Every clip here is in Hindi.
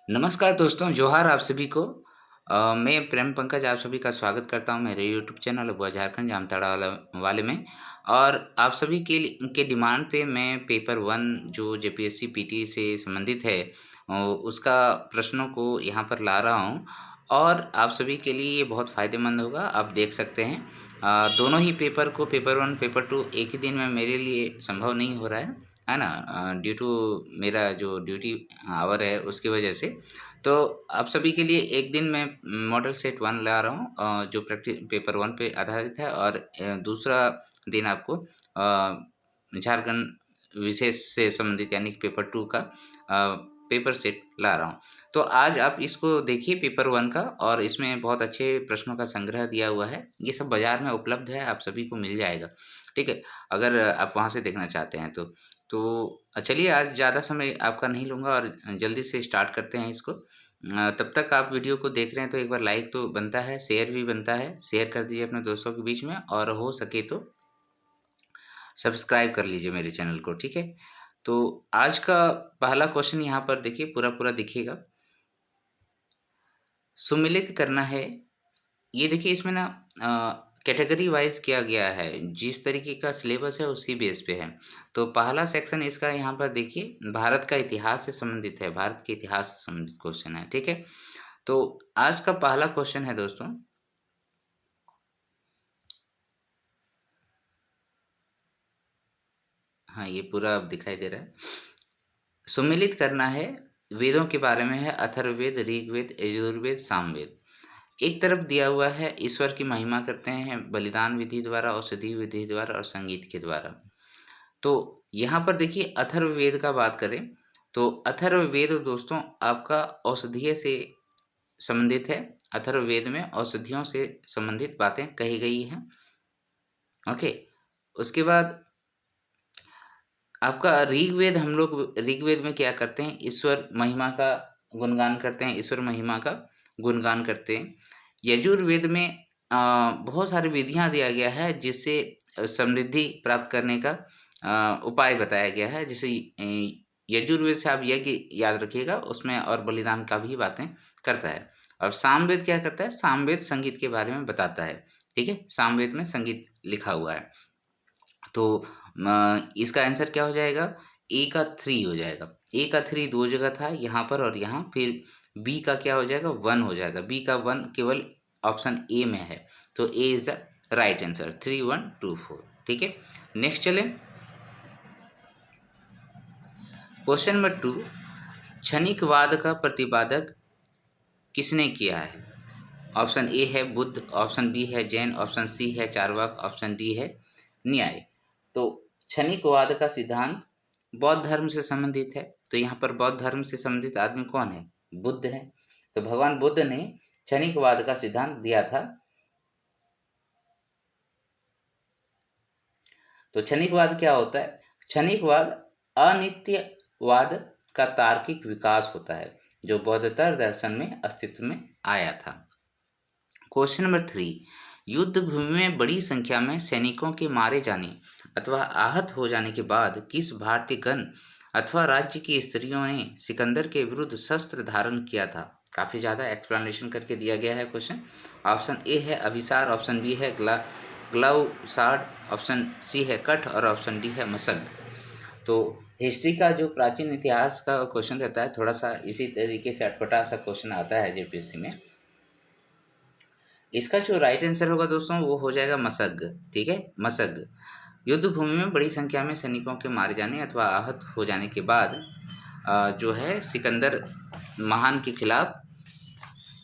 नमस्कार दोस्तों, जोहार आप सभी को। मैं प्रेम पंकज आप सभी का स्वागत करता हूँ मेरे यूट्यूब चैनल अबुआ झारखंड जामताड़ा वाले में। और आप सभी के डिमांड पे मैं पेपर 1 जो जेपीएससी पीटी से संबंधित है उसका प्रश्नों को यहाँ पर ला रहा हूँ और आप सभी के लिए ये बहुत फ़ायदेमंद होगा। आप देख सकते हैं दोनों ही पेपर को पेपर 1 पेपर 2 एक ही दिन में मेरे लिए संभव नहीं हो रहा है ना? ड्यू टू मेरा जो ड्यूटी आवर है उसकी वजह से। तो आप सभी के लिए एक दिन मैं मॉडल सेट 1 ला रहा हूँ जो पेपर 1 पे आधारित है और दूसरा दिन आपको झारखंड विशेष से संबंधित यानी कि पेपर 2 का पेपर सेट ला रहा हूँ। तो आज आप इसको देखिए पेपर 1 का और इसमें बहुत अच्छे प्रश्नों का संग्रह दिया हुआ है। ये सब बाज़ार में उपलब्ध है, आप सभी को मिल जाएगा, ठीक है? अगर आप वहाँ से देखना चाहते हैं तो। चलिए आज ज़्यादा समय आपका नहीं लूँगा और जल्दी से स्टार्ट करते हैं इसको। तब तक आप वीडियो को देख रहे हैं तो एक बार लाइक तो बनता है, शेयर भी बनता है। शेयर कर दीजिए अपने दोस्तों के बीच में और हो सके तो सब्सक्राइब कर लीजिए मेरे चैनल को, ठीक है? तो आज का पहला क्वेश्चन यहाँ पर देखिए पूरा-पूरा दिखिएगा। सुमेलित करना है, ये देखिए इसमें ना कैटेगरी वाइज़ किया गया है, जिस तरीके का सिलेबस है उसी बेस पे है। तो पहला सेक्शन इसका यहाँ पर देखिए भारत का इतिहास से संबंधित है, भारत के इतिहास से संबंधित क्वेश्चन है, ठीक है? तो आज का पहला क्वेश्चन है दोस्तों, हाँ, ये पूरा अब दिखाई दे रहा है। सुमेलित करना है, वेदों के बारे में है, अथर्ववेद, ऋग्वेद, यजुर्वेद, सामवेद। एक तरफ दिया हुआ है ईश्वर की महिमा करते हैं बलिदान विधि द्वारा, औषधि विधि द्वारा और संगीत के द्वारा। तो यहाँ पर देखिए अथर्ववेद का बात करें तो अथर्ववेद दोस्तों आपका औषधीय से संबंधित है। अथर्ववेद में औषधियों से संबंधित बातें कही गई हैं। ओके, उसके बाद आपका ऋग्वेद, हम लोग ऋग्वेद में क्या करते हैं, ईश्वर महिमा का गुणगान करते हैं, ईश्वर महिमा का गुणगान करते हैं। यजुर्वेद में बहुत सारी विधियाँ दिया गया है जिससे समृद्धि प्राप्त करने का उपाय बताया गया है। जैसे यजुर्वेद से आप यज्ञ याद रखिएगा, उसमें और बलिदान का भी बातें करता है। और सामवेद क्या करता है, सामवेद संगीत के बारे में बताता है, ठीक है? सामवेद में संगीत लिखा हुआ है। तो इसका आंसर क्या हो जाएगा, ए का 3 हो जाएगा। ए का 3 दो जगह था, यहाँ पर और यहाँ, फिर बी का क्या हो जाएगा, 1 हो जाएगा। बी का 1 केवल ऑप्शन ए में है, तो ए इज द राइट आंसर, 3 1 2 4, ठीक है? नेक्स्ट चलें, क्वेश्चन नंबर 2, क्षणिकवाद का प्रतिपादक किसने किया है? ऑप्शन ए है बुद्ध, ऑप्शन बी है जैन, ऑप्शन सी है चार्वाक, ऑप्शन डी है न्याय। तो क्षणिकवाद का सिद्धांत बौद्ध धर्म से संबंधित है। तो यहाँ पर बौद्ध धर्म से संबंधित आदमी कौन है, बुद्ध है। तो भगवान बुद्ध ने क्षणिकवाद का सिद्धांत दिया था। तो क्षणिकवाद क्या होता है, क्षणिकवाद अनित्यवाद का तार्किक विकास होता है जो बौद्धतर दर्शन में अस्तित्व में आया था। क्वेश्चन नंबर 3, युद्ध भूमि में बड़ी संख्या में सैनिकों के मारे जाने अथवा आहत हो जाने के बाद किस भारतीय गण अथवा राज्य की स्त्रियों ने सिकंदर के विरुद्ध शस्त्र धारण किया था? काफ़ी ज़्यादा एक्सप्लेनेशन करके दिया गया है क्वेश्चन। ऑप्शन ए है अभिसार, ऑप्शन बी है ग्लव सार्ड, ऑप्शन सी है कठ और ऑप्शन डी है मसग। तो हिस्ट्री का जो प्राचीन इतिहास का क्वेश्चन रहता है, थोड़ा सा इसी तरीके से अटपटा सा क्वेश्चन आता है जेपीएससी में। इसका जो राइट आंसर होगा दोस्तों वो हो जाएगा मसग, ठीक है? मसग। युद्ध भूमि में बड़ी संख्या में सैनिकों के मारे जाने अथवा आहत हो जाने के बाद जो है सिकंदर महान के खिलाफ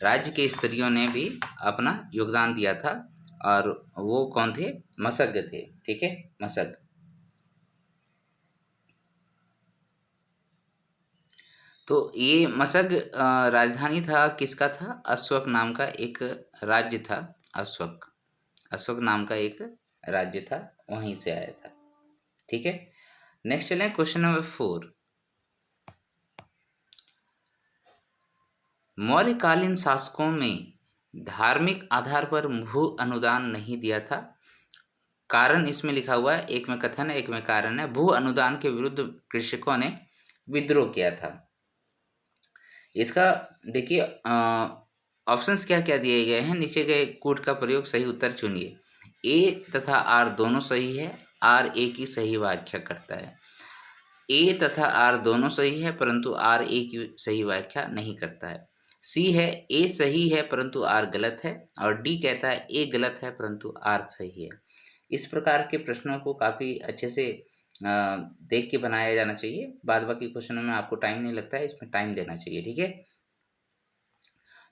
राज्य के स्त्रियों ने भी अपना योगदान दिया था और वो कौन थे, मसग थे, ठीक है? मसग। तो ये मसग राजधानी था, किसका था, अश्वक नाम का एक राज्य था। अश्वक, अशोक नाम का एक राज्य था, वहीं से आया था, ठीक है? नेक्स्ट चलें क्वेश्चन नंबर 4, मौर्यकालीन शासकों में धार्मिक आधार पर भू अनुदान नहीं दिया था। कारण इसमें लिखा हुआ है, एक में कथन है एक में कारण है। भू अनुदान के विरुद्ध कृषकों ने विद्रोह किया था। इसका देखिए ऑप्शंस क्या-क्या दिए गए हैं, नीचे गए कूट का प्रयोग सही उत्तर चुनिए। ए तथा आर दोनों सही है, आर ए की सही व्याख्या करता है। ए तथा आर दोनों सही है परंतु आर ए की सही व्याख्या नहीं करता है। सी है ए सही है परंतु आर गलत है और डी कहता है ए गलत है परंतु आर सही है। इस प्रकार के प्रश्नों को काफ़ी अच्छे से देख के बनाया जाना चाहिए। बाद बाकी क्वेश्चनों में आपको टाइम नहीं लगता है, इसमें टाइम देना चाहिए, ठीक है।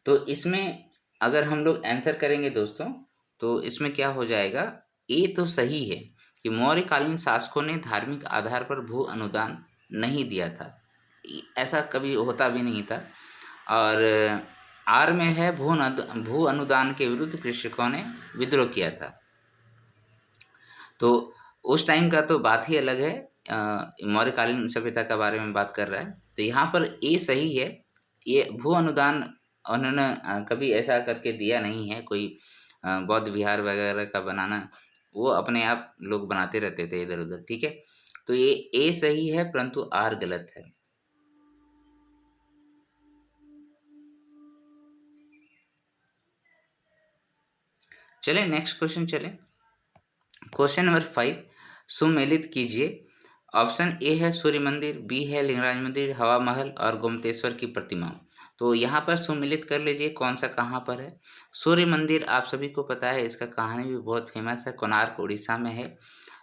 तो इसमें अगर हम लोग आंसर करेंगे दोस्तों, तो इसमें क्या हो जाएगा, ए तो सही है कि मौर्यकालीन शासकों ने धार्मिक आधार पर भू अनुदान नहीं दिया था, ऐसा कभी होता भी नहीं था। और आर में है भू अनुदान के विरुद्ध कृषकों ने विद्रोह किया था। तो उस टाइम का तो बात ही अलग है, मौर्यकालीन सभ्यता के बारे में बात कर रहा है। तो यहाँ पर ए सही है, ये भू अनुदान उन्होंने कभी ऐसा करके दिया नहीं है, कोई बौद्ध विहार वगैरह का बनाना, वो अपने आप लोग बनाते रहते थे इधर-उधर, ठीक है। तो ये ए सही है परंतु आर गलत है। चलें नेक्स्ट क्वेश्चन चलें। क्वेश्चन नंबर 5 सुमेलित कीजिए। ऑप्शन ए है सूर्य मंदिर, बी है लिंगराज मंदिर, हवा महल और गोमतेश्वर की प्रतिमा। तो यहाँ पर सुमेलित कर लीजिए कौन सा कहाँ पर है। सूर्य मंदिर आप सभी को पता है, इसका कहानी भी बहुत फेमस है, कोणार्क उड़ीसा में है।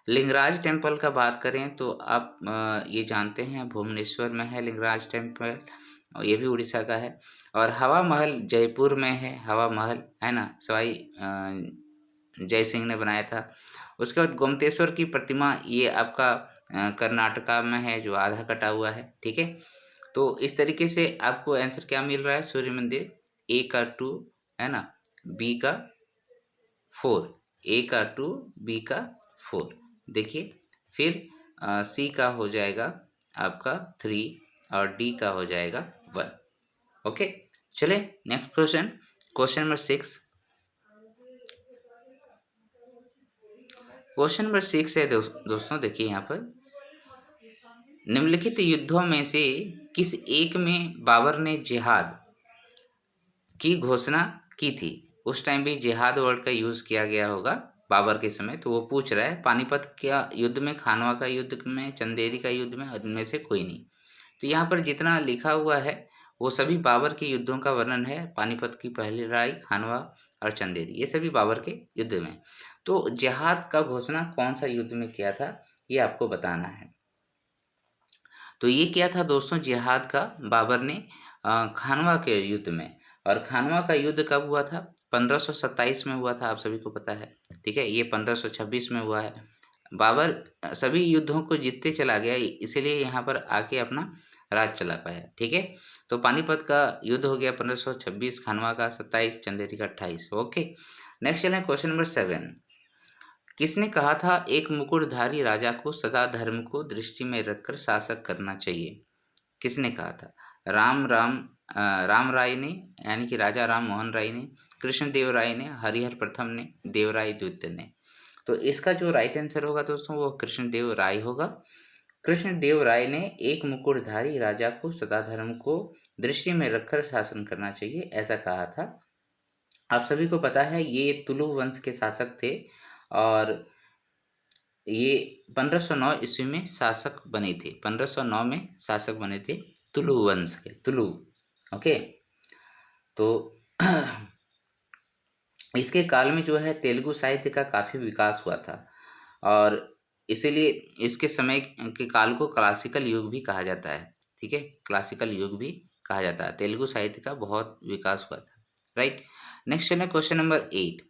लिंगराज टेम्पल का बात करें तो आप ये जानते हैं भुवनेश्वर में है लिंगराज टेम्पल, और ये भी उड़ीसा का है। और हवा महल जयपुर में है, हवा महल है ना, सवाई जय सिंह ने बनाया था। उसके बाद गोमतेश्वर की प्रतिमा ये आपका कर्नाटका में है, जो आधा कटा हुआ है, ठीक है। तो इस तरीके से आपको आंसर क्या मिल रहा है, सूर्य मंदिर ए का 2 है ना, बी का 4, ए का 2 बी का 4। देखिए फिर सी का हो जाएगा आपका 3 और डी का हो जाएगा 1। ओके, चले next question, question number 6। Question number 6 है दोस्तों, देखिए यहाँ पर निम्नलिखित युद्धों में से किस एक में बाबर ने जिहाद की घोषणा की थी। उस टाइम भी जिहाद वर्ड का यूज़ किया गया होगा बाबर के समय, तो वो पूछ रहा है पानीपत का युद्ध में, खानवा का युद्ध में, चंदेरी का युद्ध में, इनमें से कोई नहीं। तो यहाँ पर जितना लिखा हुआ है वो सभी बाबर के युद्धों का वर्णन है। पानीपत की पहली लड़ाई, खानवा और चंदेरी, ये सभी बाबर के युद्ध में। तो जिहाद का घोषणा कौन सा युद्ध में किया था, ये आपको बताना है। तो ये किया था दोस्तों जिहाद का बाबर ने खानवा के युद्ध में। और खानवा का युद्ध कब हुआ था, 1527 में हुआ था, आप सभी को पता है, ठीक है। ये 1526 में हुआ है। बाबर सभी युद्धों को जीतते चला गया, इसीलिए यहाँ पर आके अपना राज चला पाया, ठीक है। तो पानीपत का युद्ध हो गया 1526, खानवा का 27, चंदेरी का 28। ओके, नेक्स्ट चलें क्वेश्चन नंबर 7। किसने कहा था एक मुकुटधारी राजा को सदा धर्म को दृष्टि में रखकर शासक करना चाहिए। किसने कहा था, राम राय ने, यानी कि राजा राम मोहन राय ने, कृष्णदेव राय ने, हरिहर प्रथम ने, देवराय द्वितीय ने। तो इसका जो राइट आंसर होगा दोस्तों वो कृष्णदेव राय होगा। कृष्णदेव राय ने एक मुकुटधारी राजा को सदा धर्म को दृष्टि में रखकर शासन करना चाहिए, ऐसा कहा था। आप सभी को पता है ये तुलु वंश के शासक थे और ये 1509 ईस्वी में शासक बने थे। 1509 में शासक बने थे तुलु वंश के, तुलु। ओके, तो इसके काल में जो है तेलुगु साहित्य का काफ़ी विकास हुआ था और इसीलिए इसके समय के काल को क्लासिकल युग भी कहा जाता है, ठीक है। क्लासिकल युग भी कहा जाता है, तेलुगु साहित्य का बहुत विकास हुआ था, राइट। नेक्स्ट है क्वेश्चन नंबर 8।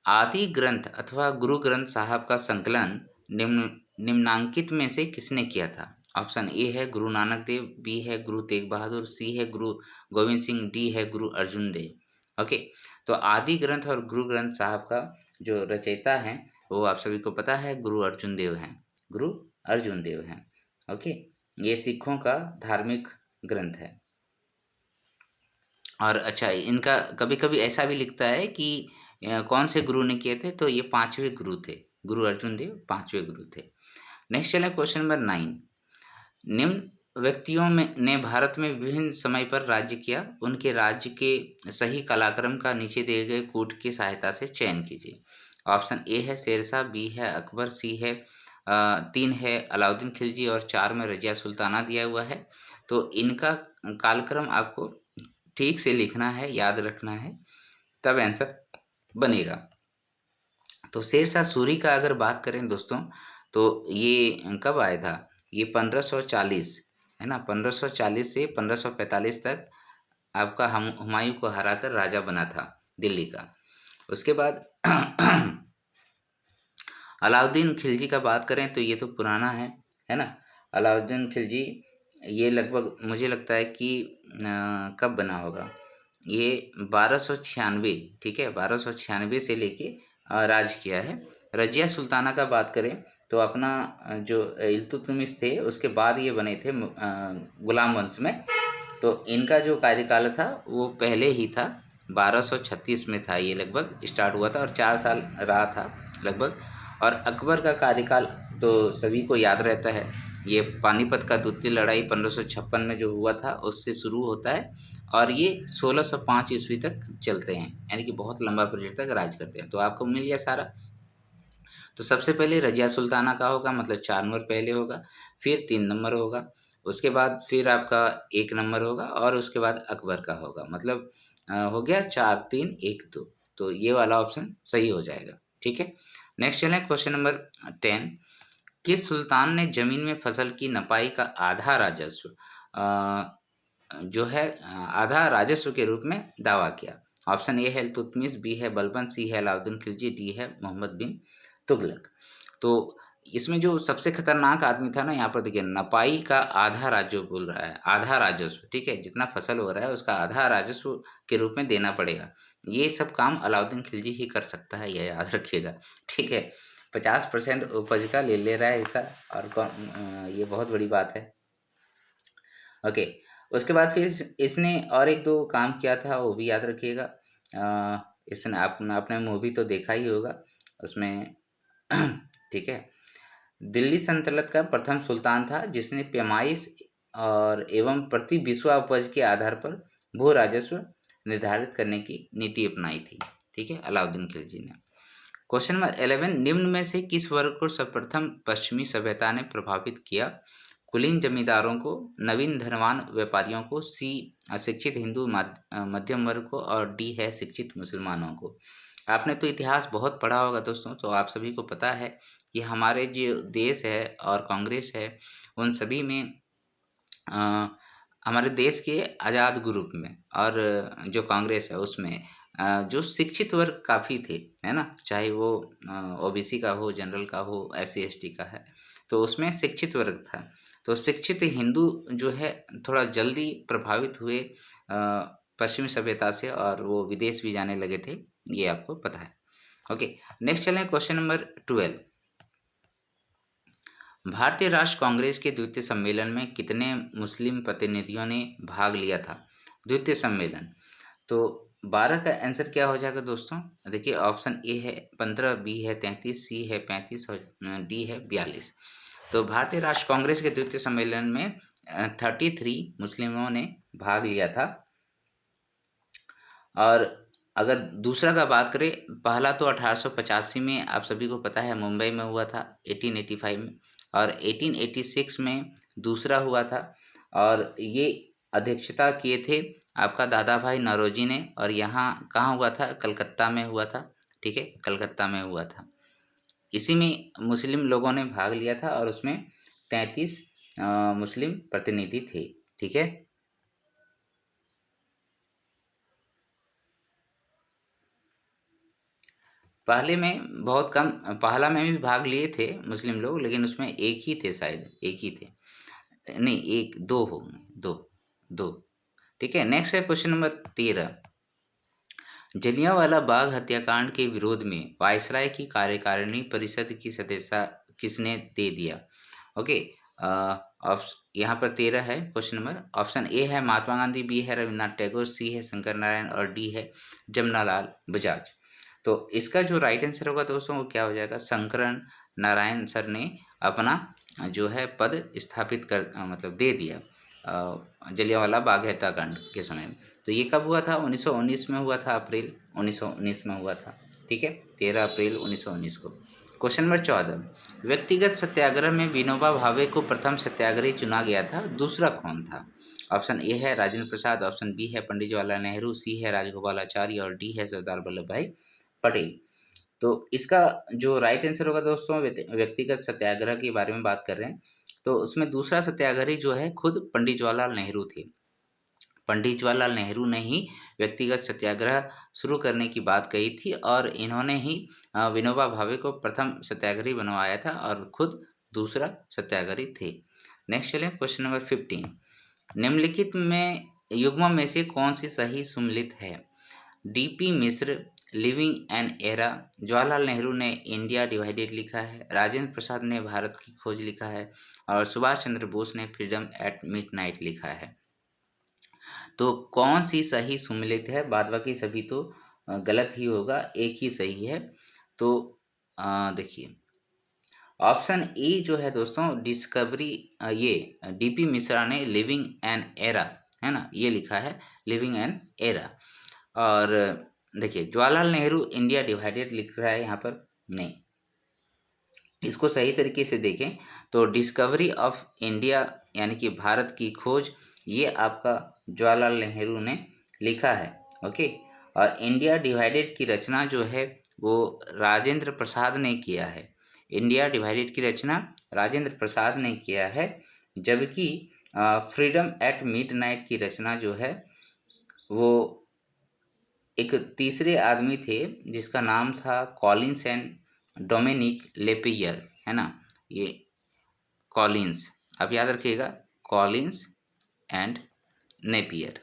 आदि ग्रंथ अथवा गुरु ग्रंथ साहब का संकलन निम्नांकित में से किसने किया था। ऑप्शन ए है गुरु नानक देव, बी है गुरु तेग बहादुर, सी है गुरु गोविंद सिंह, डी है गुरु अर्जुन देव। ओके, तो आदि ग्रंथ और गुरु ग्रंथ साहब का जो रचयिता हैं वो आप सभी को पता है गुरु अर्जुन देव हैं, गुरु अर्जुन देव हैं। ओके, ये सिखों का धार्मिक ग्रंथ है। और अच्छा, इनका कभी कभी ऐसा भी लिखता है कि कौन से गुरु ने किए थे, तो ये 5वें गुरु थे, गुरु अर्जुन देव 5वें गुरु थे। नेक्स्ट चले क्वेश्चन नंबर 9। निम्न व्यक्तियों में ने भारत में विभिन्न समय पर राज्य किया, उनके राज्य के सही कालक्रम का नीचे दिए गए कूट की सहायता से चयन कीजिए। ऑप्शन ए है शेरशाह, बी है अकबर, सी है 3 है अलाउद्दीन खिलजी और 4 में रजिया सुल्ताना दिया हुआ है। तो इनका कालक्रम आपको ठीक से लिखना है, याद रखना है, तब आंसर बनेगा। तो शेरशाह सूरी का अगर बात करें दोस्तों, तो ये कब आया था? ये 1540 है ना, 1540 से 1545 तक आपका हम हुमायूं को हराकर राजा बना था दिल्ली का। उसके बाद अलाउद्दीन खिलजी का बात करें तो ये तो पुराना है ना। अलाउद्दीन खिलजी ये लगभग मुझे लगता है कि कब बना होगा, ये 1296, ठीक है, 1296 से लेके राज किया है। रजिया सुल्ताना का बात करें तो अपना जो इल्तुतमिश थे उसके बाद ये बने थे गुलाम वंश में। तो इनका जो कार्यकाल था वो पहले ही था, 1236 में था, ये लगभग स्टार्ट हुआ था और 4 साल रहा था लगभग। और अकबर का कार्यकाल तो सभी को याद रहता है, ये पानीपत का द्वितीय लड़ाई 1556 में जो हुआ था उससे शुरू होता है और ये 1605 ईस्वी तक चलते हैं, यानी कि बहुत लंबा पीरियड तक राज करते हैं। तो आपको मिल गया सारा। तो सबसे पहले रजिया सुल्ताना का होगा, मतलब 4 नंबर पहले होगा, फिर 3 नंबर होगा, उसके बाद फिर आपका 1 नंबर होगा और उसके बाद अकबर का होगा, मतलब हो गया 4 3 1 2। तो ये वाला ऑप्शन सही हो जाएगा, ठीक है। नेक्स्ट चलें क्वेश्चन नंबर 10। किस सुल्तान ने जमीन में फसल की नपाई का आधा राजस्व जो है आधा राजस्व के रूप में दावा किया? ऑप्शन ए है इल्तुतमिश, बी है बलबन, सी है अलाउद्दीन खिलजी, डी है मोहम्मद बिन तुगलक। तो इसमें जो सबसे खतरनाक आदमी था ना, यहाँ पर देखिए नपाई का आधा राजस्व बोल रहा है, आधा राजस्व, ठीक है, जितना फसल हो रहा है उसका आधा राजस्व के रूप में देना पड़ेगा। ये सब काम अलाउद्दीन खिलजी ही कर सकता है, यह याद रखिएगा, ठीक है। 50% उपज का ले रहा है हिस्सा, और ये बहुत बड़ी बात है। ओके, उसके बाद फिर इसने और एक दो काम किया था, वो भी याद रखिएगा। इसने आपने मूवी तो देखा ही होगा उसमें, ठीक है। दिल्ली सल्तनत का प्रथम सुल्तान था जिसने पैमाइश और एवं प्रति बिस्वा उपज के आधार पर भू राजस्व निर्धारित करने की नीति अपनाई थी, ठीक है, अलाउद्दीन खिलजी ने। क्वेश्चन नंबर 11, निम्न में से किस वर्ग को सर्वप्रथम पश्चिमी सभ्यता ने प्रभावित किया? कुलीन जमींदारों को, नवीन धनवान व्यापारियों को, सी अशिक्षित हिंदू मध्यम वर्ग को, और डी है शिक्षित मुसलमानों को। आपने तो इतिहास बहुत पढ़ा होगा दोस्तों, तो आप सभी को पता है कि हमारे जो देश है और कांग्रेस है उन सभी में हमारे देश के आज़ाद ग्रुप में और जो कांग्रेस है उसमें जो शिक्षित वर्ग काफ़ी थे, है ना, चाहे वो ओबीसी का हो, जनरल का हो, एससी एसटी का है, तो उसमें शिक्षित वर्ग था। तो शिक्षित हिंदू जो है थोड़ा जल्दी प्रभावित हुए पश्चिमी सभ्यता से और वो विदेश भी जाने लगे थे, ये आपको पता है। ओके, नेक्स्ट चलें क्वेश्चन नंबर 12। भारतीय राष्ट्र कांग्रेस के द्वितीय सम्मेलन में कितने मुस्लिम प्रतिनिधियों ने भाग लिया था? द्वितीय सम्मेलन, तो 12 का आंसर क्या हो जाएगा दोस्तों? देखिए ऑप्शन ए है 15, बी है 33, सी है 35 और डी है 42। तो भारतीय राष्ट्र कांग्रेस के द्वितीय सम्मेलन में 33 मुस्लिमों ने भाग लिया था। और अगर दूसरा का बात करें, पहला तो 1885 में आप सभी को पता है मुंबई में हुआ था, 1885 में, और 1886 में दूसरा हुआ था, और ये अध्यक्षता किए थे आपका दादा भाई नौरोजी ने, और यहाँ कहाँ हुआ था? कलकत्ता में हुआ था, ठीक है, कलकत्ता में हुआ था। इसी में मुस्लिम लोगों ने भाग लिया था और उसमें 33 मुस्लिम प्रतिनिधि थे, ठीक है। पहले में बहुत कम, पहला में भी भाग लिए थे मुस्लिम लोग, लेकिन उसमें एक ही थे, शायद एक ही थे, नहीं एक दो हो, दो दो, ठीक है। नेक्स्ट है क्वेश्चन नंबर 13। जलियांवाला बाग हत्याकांड के विरोध में वायसराय की कार्यकारिणी परिषद की सदस्यता किसने दे दिया? ओके, यहाँ पर 13 है क्वेश्चन नंबर। ऑप्शन ए है महात्मा गांधी, बी है रविन्द्रनाथ टैगोर, सी है शंकर नारायण और डी है जमनालाल बजाज। तो इसका जो राइट आंसर होगा दोस्तों वो क्या हो जाएगा? शंकर नारायण सर ने अपना जो है पद स्थापित कर मतलब दे दिया जलियांवाला बाग हत्याकांड के समय में। तो ये कब हुआ था? 1919 में हुआ था, अप्रैल 1919 में हुआ था। ठीक है, 13 अप्रैल 1919 को। क्वेश्चन नंबर 14, व्यक्तिगत सत्याग्रह में विनोबा भावे को प्रथम सत्याग्रही चुना गया था, दूसरा कौन था? ऑप्शन ए है राजेंद्र प्रसाद, ऑप्शन बी है पंडित जवाहरलाल नेहरू, सी है राजगोपालाचारी और डी है सरदार वल्लभ भाई पटेल। तो इसका जो राइट आंसर होगा दोस्तों, व्यक्तिगत सत्याग्रह के बारे में बात कर रहे हैं, तो उसमें दूसरा सत्याग्रही जो है खुद पंडित जवाहरलाल नेहरू थे। पंडित जवाहरलाल नेहरू ने ही व्यक्तिगत सत्याग्रह शुरू करने की बात कही थी और इन्होंने ही विनोबा भावे को प्रथम सत्याग्रही बनवाया था और खुद दूसरा सत्याग्रही थे। नेक्स्ट चलें, क्वेश्चन नंबर 15, निम्नलिखित में युग्म में से कौन सी सही सुमेलित है? DP Mishra living an era, Jawaharlal Nehru ने इंडिया डिवाइडेड लिखा है, राजेंद्र प्रसाद ने भारत की खोज लिखा है और सुभाष चंद्र बोस ने फ्रीडम एट मिडनाइट लिखा है। तो कौन सी सही सुमेलित है? बाद बाकी सभी तो गलत ही होगा, एक ही सही है। तो देखिए ऑप्शन ए जो है दोस्तों, डिस्कवरी, ये डीपी मिश्रा ने लिविंग एन एरा, है ना, ये लिखा है लिविंग एन एरा। और देखिए जवाहरलाल नेहरू इंडिया डिवाइडेड लिख रहा है यहाँ पर, नहीं, इसको सही तरीके से देखें तो डिस्कवरी ऑफ इंडिया यानी कि भारत की खोज, ये आपका जवाहरलाल नेहरू ने लिखा है। ओके, और इंडिया डिवाइडेड की रचना जो है वो राजेंद्र प्रसाद ने किया है। इंडिया डिवाइडेड की रचना राजेंद्र प्रसाद ने किया है, जबकि फ्रीडम एट मिडनाइट की रचना जो है वो एक तीसरे आदमी थे जिसका नाम था कॉलिंस एंड डोमिनिक लेपियर, है ना, ये कॉलिंस, आप याद रखिएगा, कॉलिंस एंड नेपियर,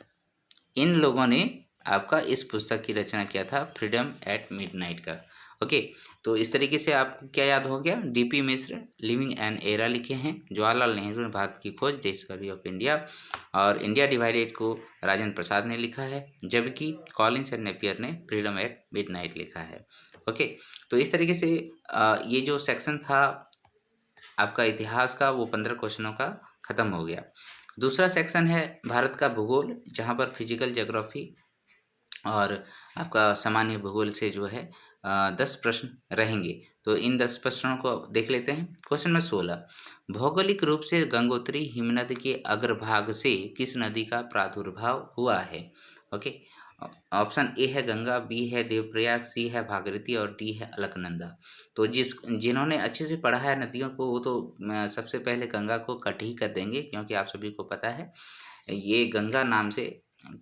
इन लोगों ने आपका इस पुस्तक की रचना किया था, फ्रीडम एट मिडनाइट का। ओके, तो इस तरीके से आपको क्या याद हो गया? DP Mishra living an era लिखे हैं, जवाहरलाल नेहरू ने भारत की खोज डिस्कवरी ऑफ इंडिया, और इंडिया डिवाइडेड को राजेंद्र प्रसाद ने लिखा है, जबकि कॉलिंस एंड नेपियर ने फ्रीडम एट मिडनाइट लिखा है। ओके, तो इस तरीके से ये जो सेक्शन था आपका इतिहास का वो 15 क्वेश्चनों का खत्म हो गया। दूसरा सेक्शन है भारत का भूगोल, जहाँ पर फिजिकल ज्योग्राफी और आपका सामान्य भूगोल से जो है 10 प्रश्न रहेंगे। तो इन 10 प्रश्नों को देख लेते हैं। क्वेश्चन नंबर 16, भौगोलिक रूप से गंगोत्री हिमनद के अग्रभाग से किस नदी का प्रादुर्भाव हुआ है? ओके, ऑप्शन ए है गंगा, बी है देवप्रयाग, सी है भागीरथी और डी है अलकनंदा। तो जिन्होंने अच्छे से पढ़ा है नदियों को वो तो सबसे पहले गंगा को कट ही कर देंगे, क्योंकि आप सभी को पता है ये गंगा नाम से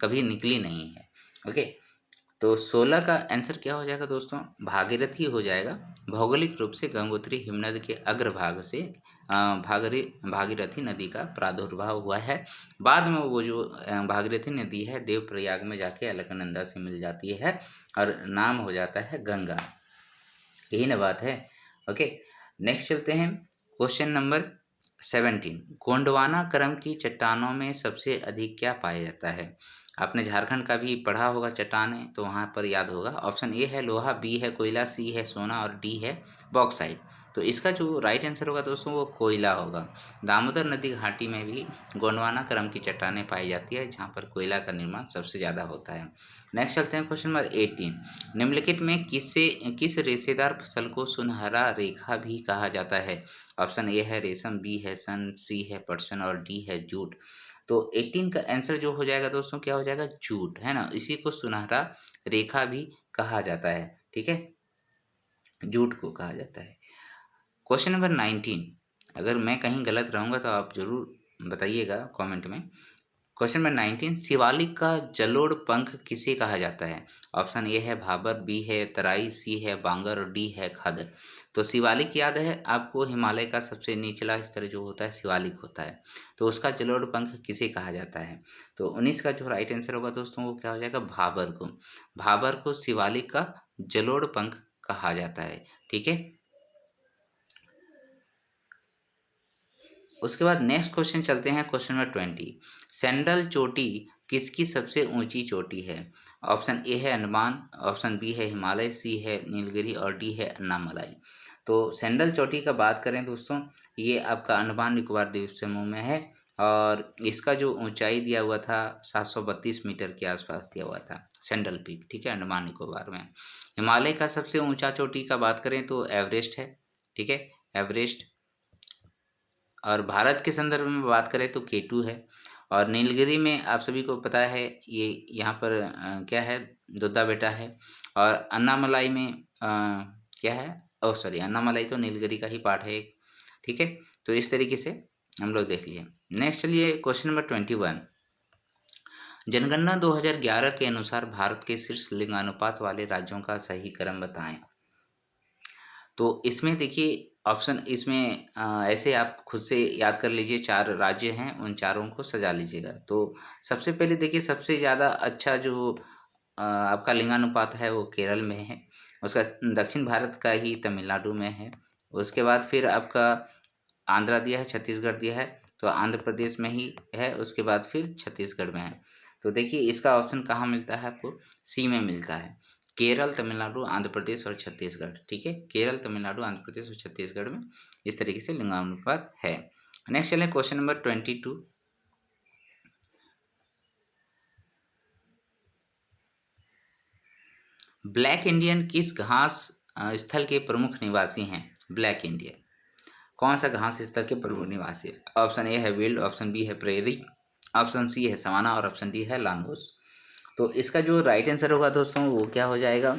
कभी निकली नहीं है। ओके, तो 16 का आंसर क्या हो जाएगा दोस्तों? भागीरथी हो जाएगा। भौगोलिक रूप से गंगोत्री हिमनद के अग्रभाग से भागीरथी नदी का प्रादुर्भाव हुआ है। बाद में वो जो भागीरथी नदी है देवप्रयाग में जाके अलकनंदा से मिल जाती है और नाम हो जाता है गंगा। यही ना बात है। ओके, नेक्स्ट चलते हैं, क्वेश्चन नंबर 17, गोंडवाना क्रम की चट्टानों में सबसे अधिक क्या पाया जाता है? आपने झारखंड का भी पढ़ा होगा चट्टानें, तो वहाँ पर याद होगा। ऑप्शन ए है लोहा, बी है कोयला, सी है सोना और डी है बॉक्साइट। तो इसका जो राइट आंसर होगा दोस्तों वो कोयला होगा। दामोदर नदी घाटी में भी गोंडवाना क्रम की चट्टानें पाई जाती है, जहाँ पर कोयला का निर्माण सबसे ज़्यादा होता है। नेक्स्ट चलते हैं क्वेश्चन नंबर 18, निम्नलिखित में किस रेशेदार फसल को सुनहरा रेखा भी कहा जाता है? ऑप्शन ए है रेशम, बी है सन, सी है पटसन और डी है जूट। तो 18 का आंसर जो हो जाएगा दोस्तों क्या हो जाएगा? जूट, है ना, इसी को सुनहरा रेखा भी कहा जाता है। ठीक है, जूट को कहा जाता है। क्वेश्चन नंबर 19, अगर मैं कहीं गलत रहूँगा तो आप जरूर बताइएगा कमेंट में। क्वेश्चन नंबर 19, शिवालिक का जलोढ़ पंख किसे कहा जाता है? ऑप्शन ए है भाबर, बी है तराई, सी है बांगर और डी है खादर। तो शिवालिक याद है आपको, हिमालय का सबसे निचला स्तर जो होता है शिवालिक होता है, तो उसका जलोढ़ पंख किसे कहा जाता है? तो 19 का जो राइट आंसर होगा दोस्तों वो क्या हो जाएगा? भाबर को। भाबर को शिवालिक का जलोढ़ पंख कहा जाता है। ठीक है, उसके बाद नेक्स्ट क्वेश्चन चलते हैं, क्वेश्चन नंबर 20, सैंडल चोटी किसकी सबसे ऊंची चोटी है? ऑप्शन ए है अंडमान, ऑप्शन बी है हिमालय, सी है नीलगिरी और डी है अन्नामलाई। तो सेंडल चोटी का बात करें दोस्तों, ये आपका अंडमान निकोबार द्वीप समूह में है और इसका जो ऊंचाई दिया हुआ था 732 मीटर के आसपास दिया हुआ था सेंडल पीक, ठीक है, अंडमान निकोबार में। हिमालय का सबसे ऊंचा चोटी का बात करें तो एवरेस्ट है, ठीक है, एवरेस्ट। और भारत के संदर्भ में बात करें तो K2 है। और नीलगिरी में आप सभी को पता है ये यहाँ पर क्या है, दुद्धा बेटा है। और अन्नामलाई में क्या है, ओह सॉरी, अन्नामलाई तो नीलगिरी का ही पार्ट है एक, ठीक है। तो इस तरीके से हम लोग देख लिए। नेक्स्ट चलिए क्वेश्चन नंबर 21। जनगणना 2011 के अनुसार भारत के शीर्ष लिंगानुपात वाले राज्यों का सही क्रम बताएं। तो इसमें देखिए ऑप्शन, इसमें ऐसे आप खुद से याद कर लीजिए, 4 राज्य हैं, उन चारों को सजा लीजिएगा। तो सबसे पहले देखिए सबसे ज़्यादा अच्छा जो आपका लिंगानुपात है वो केरल में है। उसका दक्षिण भारत का ही तमिलनाडु में है। उसके बाद फिर आपका आंध्रा दिया है, छत्तीसगढ़ दिया है, तो आंध्र प्रदेश में ही है। उसके बाद फिर छत्तीसगढ़ में है। तो देखिए इसका ऑप्शन कहाँ मिलता है आपको, सी में मिलता है। केरल, तमिलनाडु, आंध्र प्रदेश और छत्तीसगढ़, ठीक है, केरल, तमिलनाडु, आंध्र प्रदेश और छत्तीसगढ़ में इस तरीके से लिंगानुपात है। नेक्स्ट चलें क्वेश्चन नंबर 22। ब्लैक इंडियन किस घास स्थल के प्रमुख निवासी हैं? ब्लैक इंडियन कौन सा घास स्थल के प्रमुख निवासी है? ऑप्शन ए है विल्ड, ऑप्शन बी है प्रेरी, ऑप्शन सी है सवाना और ऑप्शन डी है लानोस। तो इसका जो राइट आंसर होगा दोस्तों वो क्या हो जाएगा,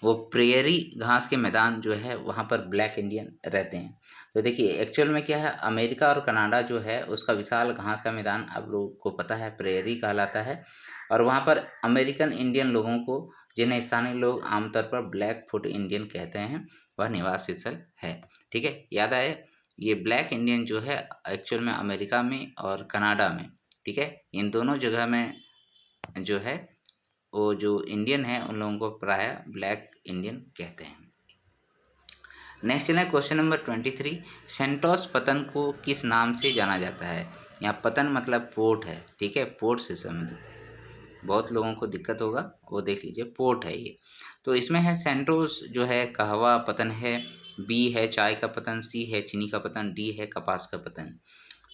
वो प्रेयरी घास के मैदान जो है वहाँ पर ब्लैक इंडियन रहते हैं। तो देखिए एक्चुअल में क्या है, अमेरिका और कनाडा जो है उसका विशाल घास का मैदान आप लोगों को पता है प्रेयरी कहलाता है। और वहाँ पर अमेरिकन इंडियन लोगों को, जिन्हें स्थानीय लोग आमतौर पर ब्लैक फुट इंडियन कहते हैं, वह निवास स्थल है, ठीक है। याद आए, ये ब्लैक इंडियन जो है एक्चुअल में अमेरिका में और कनाडा में, ठीक है, इन दोनों जगह में जो है वो जो इंडियन है उन लोगों को प्राय ब्लैक इंडियन कहते हैं। नेक्स्ट चलें क्वेश्चन नंबर 23। सेंटोस पतन को किस नाम से जाना जाता है? यहाँ पतन मतलब पोर्ट है, ठीक है, पोर्ट से संबंधित है। बहुत लोगों को दिक्कत होगा, वो देख लीजिए, पोर्ट है ये। तो इसमें है सेंटोस जो है कहवा पतन है, बी है चाय का पतन, सी है चीनी का पतन, डी है कपास का पतन।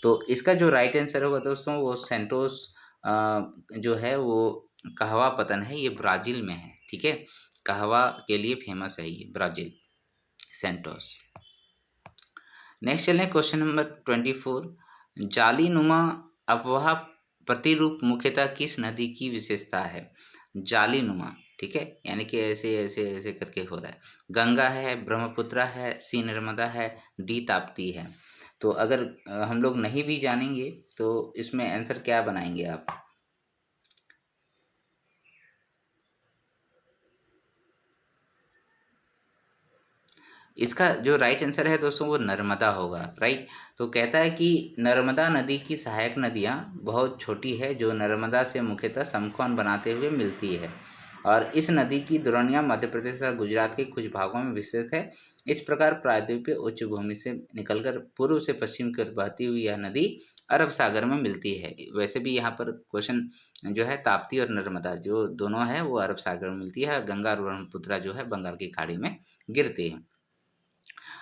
तो इसका जो राइट आंसर होगा दोस्तों वो सेंटोस जो है वो कहवा पतन है, ये ब्राज़ील में है, ठीक है। कहवा के लिए फेमस है ये ब्राज़ील, सेंटोस। नेक्स्ट चलें क्वेश्चन नंबर 24। जालीनुमा अफवाह प्रतिरूप मुख्यतः किस नदी की विशेषता है? जालीनुमा, ठीक है, यानी कि ऐसे ऐसे ऐसे करके हो रहा है। गंगा है, ब्रह्मपुत्र है, सी नर्मदा है, डी ताप्ती है। तो अगर हम लोग नहीं भी जानेंगे तो इसमें आंसर क्या बनाएंगे आप? इसका जो राइट आंसर है दोस्तों वो नर्मदा होगा, राइट। तो कहता है कि नर्मदा नदी की सहायक नदियाँ बहुत छोटी है जो नर्मदा से मुख्यतः समकोण बनाते हुए मिलती है। और इस नदी की दुरनिया मध्य प्रदेश और गुजरात के कुछ भागों में विस्तृत है। इस प्रकार प्रायद्वीपीय उच्च भूमि से निकलकर पूर्व से पश्चिम की ओर बहती हुई यह नदी अरब सागर में मिलती है। वैसे भी यहाँ पर क्वेश्चन जो है ताप्ती और नर्मदा जो दोनों है वो अरब सागर में मिलती है, गंगा और ब्रह्मपुत्र जो है बंगाल की खाड़ी में गिरती है।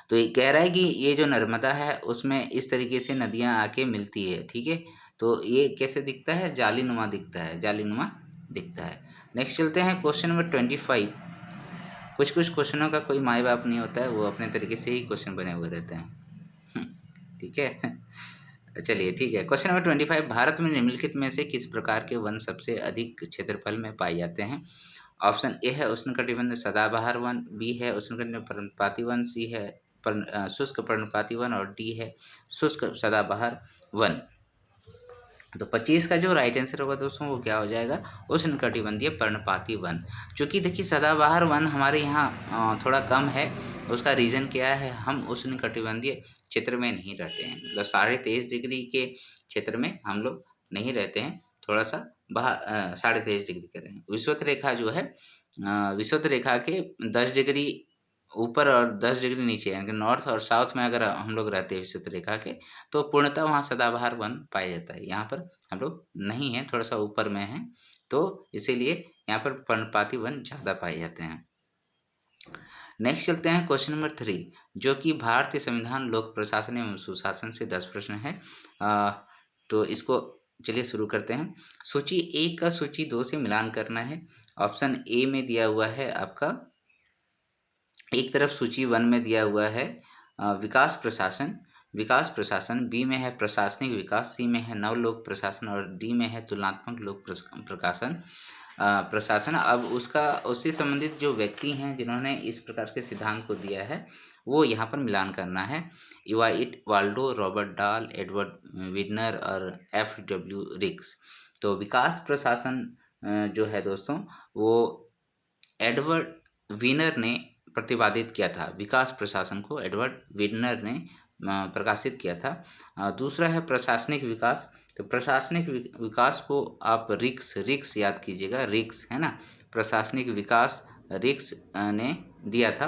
तो ये कह रहा है कि ये जो नर्मदा है उसमें इस तरीके से नदियाँ आके मिलती है, ठीक है। तो ये कैसे दिखता है, जालीनुमा दिखता है, जालीनुमा दिखता है। नेक्स्ट चलते हैं क्वेश्चन नंबर 25। कुछ कुछ क्वेश्चनों का कोई माई बाप नहीं होता है, वो अपने तरीके से ही क्वेश्चन बने हुए रहते हैं, ठीक है। चलिए ठीक है, क्वेश्चन नंबर 25। भारत में निम्नलिखित में से किस प्रकार के वन सबसे अधिक क्षेत्रफल में पाए जाते हैं? ऑप्शन ए है उष्णकटिबंध सदाबहार वन, बी है उष्णकटिबंध पर्णपाती वन, सी है शुष्क पर्णपाती वन और डी है शुष्क सदाबहार वन। तो 25 का जो राइट आंसर होगा दोस्तों वो क्या हो जाएगा, उष्णकटिबंधीय पर्णपाती वन। चूँकि देखिए सदाबहार वन हमारे यहाँ थोड़ा कम है, उसका रीज़न क्या है, हम उष्णकटिबंधीय क्षेत्र में नहीं रहते हैं, मतलब 23.5 डिग्री के क्षेत्र में हम लोग नहीं रहते हैं, थोड़ा सा 23.5 डिग्री कर रहे हैं। विषुवत रेखा जो है विषुवत रेखा के 10 डिग्री ऊपर और 10 डिग्री नीचे, यानी कि नॉर्थ और साउथ में अगर हम लोग रहते हैं विषुवत रेखा के, तो पूर्णतः वहाँ सदाबहार वन पाया जाता है। यहाँ पर हम लोग नहीं हैं, थोड़ा सा ऊपर में हैं, तो इसीलिए यहाँ पर पर्णपाती वन ज़्यादा पाए जाते हैं। नेक्स्ट चलते हैं क्वेश्चन नंबर 3, जो कि भारतीय संविधान, लोक प्रशासन एवं सुशासन से 10 प्रश्न है। तो इसको चलिए शुरू करते हैं। सूची 1 का सूची 2 से मिलान करना है। ऑप्शन ए में दिया हुआ है आपका, एक तरफ सूची 1 में दिया हुआ है विकास प्रशासन, बी में है प्रशासनिक विकास, सी में है नव लोक प्रशासन और डी में है तुलनात्मक लोक प्रशासन। अब उससे संबंधित जो व्यक्ति हैं जिन्होंने इस प्रकार के सिद्धांत को दिया है, वो यहाँ पर मिलान करना है। इवाइट वाल्डो, रॉबर्ट डाल, एडवर्ड विडनर और FW रिक्स। तो विकास प्रशासन जो है दोस्तों, वो एडवर्ड विनर ने प्रतिपादित किया था। विकास प्रशासन को एडवर्ड विडनर ने प्रकाशित किया था। दूसरा है प्रशासनिक विकास। तो प्रशासनिक विकास को आप रिक्स याद कीजिएगा, रिक्स है ना, प्रशासनिक विकास रिक्स ने दिया था।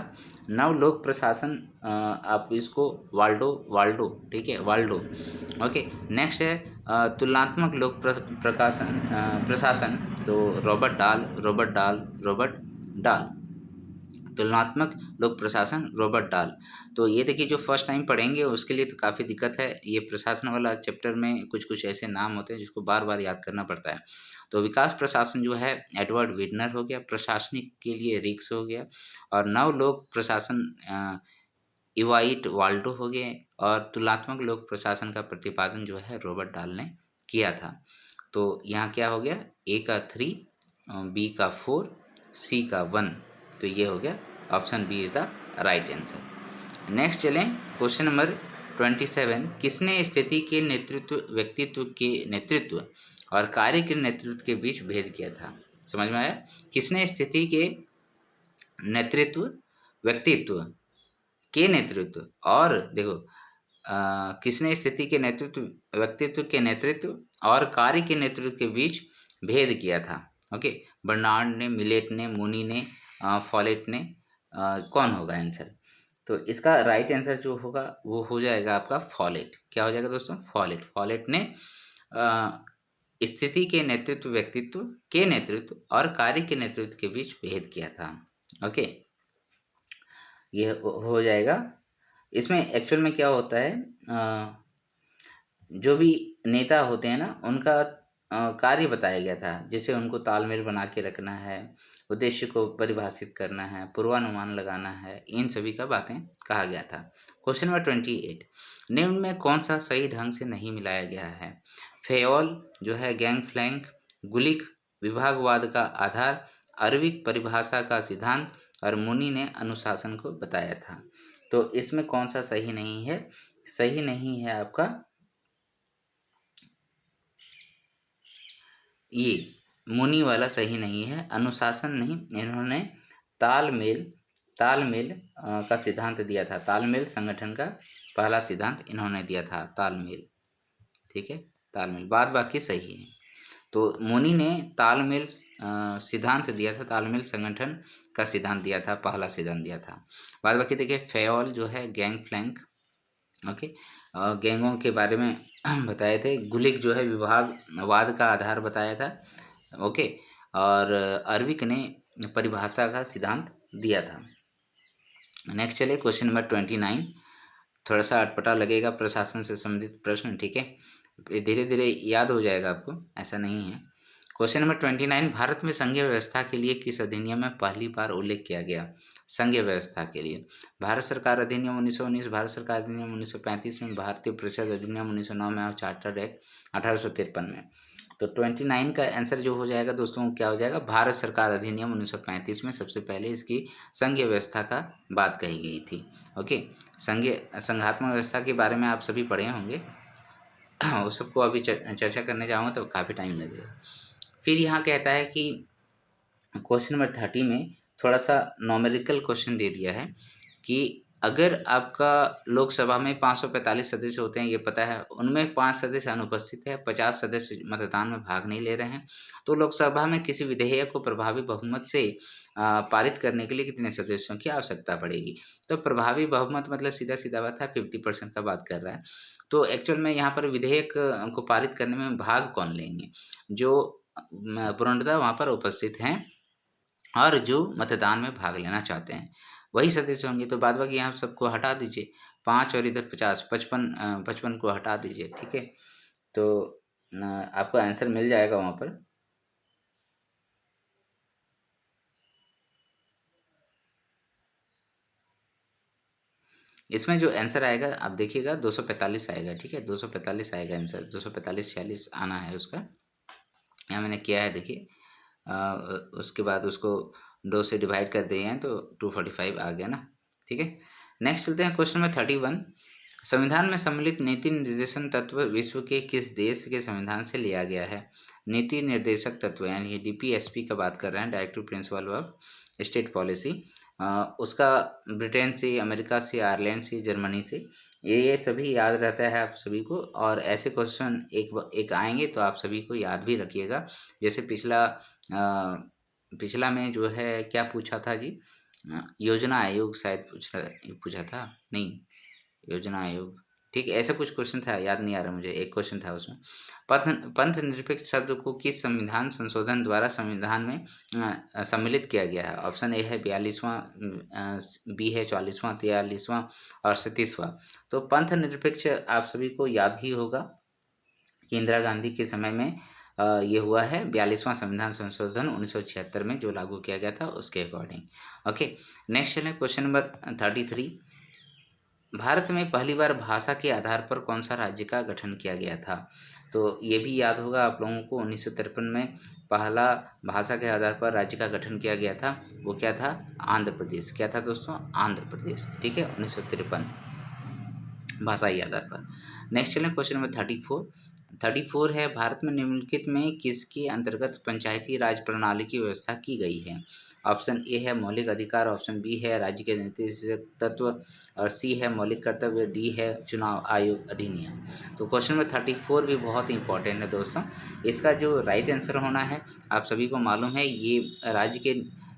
नव लोक प्रशासन आप इसको वाल्डो, ठीक है, वाल्डो। ओके, नेक्स्ट है तुलनात्मक लोक प्रशासन। तो रॉबर्ट डाल। तुलनात्मक लोक प्रशासन, रॉबर्ट डाल। तो ये देखिए, जो फर्स्ट टाइम पढ़ेंगे उसके लिए तो काफ़ी दिक्कत है। ये प्रशासन वाला चैप्टर में कुछ ऐसे नाम होते हैं जिसको बार बार याद करना पड़ता है। तो विकास प्रशासन जो है एडवर्ड विडनर हो गया, प्रशासनिक के लिए रिक्स हो गया, और नव लोक प्रशासन इवाइट वाल्डो हो गए, और तुलनात्मक लोक प्रशासन का प्रतिपादन जो है रॉबर्ट डाल ने किया था। तो यहाँ क्या हो गया, ए का 3, बी का 4, सी का 1। तो ये हो गया, option B is the right answer. Next चलें, क्वेश्चन नंबर 27, किसने स्थिति के व्यक्तित्व के नेतृत्व और कार्य के नेतृत्व के बीच भेद किया था? समझ में आया? किसने स्थिति के व्यक्तित्व के नेतृत्व और देखो किसने स्थिति के व्यक्तित्व के नेतृत्व और कार्य के नेतृत्व के बीच भेद किया था? ओके, बर्नार्ड ने, मिलेट ने, मूनी ने, फॉलेट ने, कौन होगा आंसर? तो इसका राइट आंसर जो होगा वो हो जाएगा आपका फॉलेट। क्या हो जाएगा दोस्तों? फॉलेट ने स्थिति के व्यक्तित्व के नेतृत्व और कार्य के नेतृत्व के बीच भेद किया था। ओके, ये हो जाएगा। इसमें एक्चुअल में क्या होता है, जो भी नेता होते हैं ना, उनका कार्य बताया गया था, जैसे उनको तालमेल बना के रखना है, उद्देश्य को परिभाषित करना है, पूर्वानुमान लगाना है, इन सभी का बातें कहा गया था। क्वेश्चन नंबर 28, निम्न में कौन सा सही ढंग से नहीं मिलाया गया है? फेयोल जो है गैंग फ्लैंक, गुलिक विभागवाद का आधार, अर्विक परिभाषा का सिद्धांत और मुनि ने अनुशासन को बताया था। तो इसमें कौन सा सही नहीं है? सही नहीं है आपका ये मुनि वाला सही नहीं है, अनुशासन नहीं। इन्होंने तालमेल का सिद्धांत दिया था। तालमेल संगठन का पहला सिद्धांत इन्होंने दिया था, तालमेल, ठीक है, तालमेल। बाद बाकी सही है। तो मुनि ने तालमेल सिद्धांत दिया था, तालमेल संगठन का सिद्धांत दिया था, पहला सिद्धांत दिया था। बाद बाकी देखिए, फेयोल जो है गैंग फ्लैंक, ओके, गैंगों के बारे में बताए थे। गुलिक जो है विभागवाद का आधार बताया था, ओके, और अर्विक ने परिभाषा का सिद्धांत दिया था। नेक्स्ट चलिए, क्वेश्चन नंबर 29, थोड़ा सा अटपटा लगेगा, प्रशासन से संबंधित प्रश्न, ठीक है, धीरे धीरे याद हो जाएगा आपको, ऐसा नहीं है। क्वेश्चन नंबर 29, भारत में संघीय व्यवस्था के लिए किस अधिनियम में पहली बार उल्लेख किया गया? संघीय व्यवस्था के लिए भारत सरकार अधिनियम 1919, भारत सरकार अधिनियम 1935 में, भारतीय परिषद अधिनियम 1909 में और चार्टर्ड एक्ट 1853 में। तो 29 का आंसर जो हो जाएगा दोस्तों, क्या हो जाएगा? भारत सरकार अधिनियम 1935 में सबसे पहले इसकी संघीय व्यवस्था का बात कही गई थी। ओके, संघात्मक व्यवस्था के बारे में आप सभी पढ़े होंगे, उस सबको अभी चर्चा करने जाऊँगा तो काफ़ी टाइम लगेगा। फिर यहाँ कहता है कि क्वेश्चन नंबर 30 में थोड़ा सा नॉमेरिकल क्वेश्चन दे दिया है कि अगर आपका लोकसभा में 545 सदस्य होते हैं, ये पता है, उनमें 5 सदस्य अनुपस्थित है, 50 सदस्य मतदान में भाग नहीं ले रहे हैं, तो लोकसभा में किसी विधेयक को प्रभावी बहुमत से पारित करने के लिए कितने सदस्यों की आवश्यकता पड़ेगी? तो प्रभावी बहुमत मतलब सीधा सीधा बात है, 50% का बात कर रहा है। तो एक्चुअल में यहाँ पर विधेयक को पारित करने में भाग कौन लेंगे? जो पूर्णतः वहाँ पर उपस्थित हैं और जो मतदान में भाग लेना चाहते हैं वही सदस्य होंगे। तो बाद बाकी यहाँ सबको हटा दीजिए, 5 और इधर 50, 55 को हटा दीजिए, ठीक है। तो आपको आंसर मिल जाएगा वहाँ पर। इसमें जो आंसर आएगा आप देखिएगा 245 आएगा, ठीक है, 245 आएगा आंसर, 245 46 आना है उसका। यहाँ मैंने किया है देखिए, उसके बाद उसको 2 से डिवाइड कर दिए हैं तो 245 आ गया ना, ठीक है। नेक्स्ट चलते हैं क्वेश्चन नंबर 31। संविधान में सम्मिलित नीति निर्देशन तत्व विश्व के किस देश के संविधान से लिया गया है? नीति निर्देशक तत्व यानी डीपीएसपी का बात कर रहे हैं, directive principle of state policy. उसका ब्रिटेन से, अमेरिका से, आयरलैंड से, जर्मनी से, ये सभी याद रहता है आप सभी को। और ऐसे क्वेश्चन एक आएंगे तो आप सभी को याद भी रखिएगा। जैसे पिछला में जो है क्या पूछा था जी, योजना आयोग शायद पूछा था, नहीं, योजना आयोग, ठीक है, ऐसा कुछ क्वेश्चन था, याद नहीं आ रहा मुझे, एक क्वेश्चन था उसमें। पंथ निरपेक्ष शब्द को किस संविधान संशोधन द्वारा संविधान में सम्मिलित किया गया है? ऑप्शन ए है 42वां, बी है 44वां, 43वां और 37वां। तो पंथ निरपेक्ष आप सभी को याद ही होगा कि इंदिरा गांधी के समय में ये हुआ है 42वां संविधान संशोधन 1976 में जो लागू किया गया था उसके अकॉर्डिंग। ओके, नेक्स्ट चलें क्वेश्चन नंबर 33। भारत में पहली बार भाषा के आधार पर कौन सा राज्य का गठन किया गया था? तो ये भी याद होगा आप लोगों को, 1953 में पहला भाषा के आधार पर राज्य का गठन किया गया था, वो क्या था? आंध्र प्रदेश। क्या था दोस्तों? आंध्र प्रदेश, ठीक है, 1953 भाषाई आधार पर। नेक्स्ट चलें क्वेश्चन नंबर 34 है, भारत में निम्नलिखित में किसके अंतर्गत पंचायती राज प्रणाली की व्यवस्था की गई है? ऑप्शन ए है मौलिक अधिकार, ऑप्शन बी है राज्य के नीति तत्व और सी है मौलिक कर्तव्य, डी है चुनाव आयोग अधिनियम। तो क्वेश्चन नंबर 34 भी बहुत इंपॉर्टेंट है दोस्तों। इसका जो राइट आंसर होना है आप सभी को मालूम है, ये राज्य के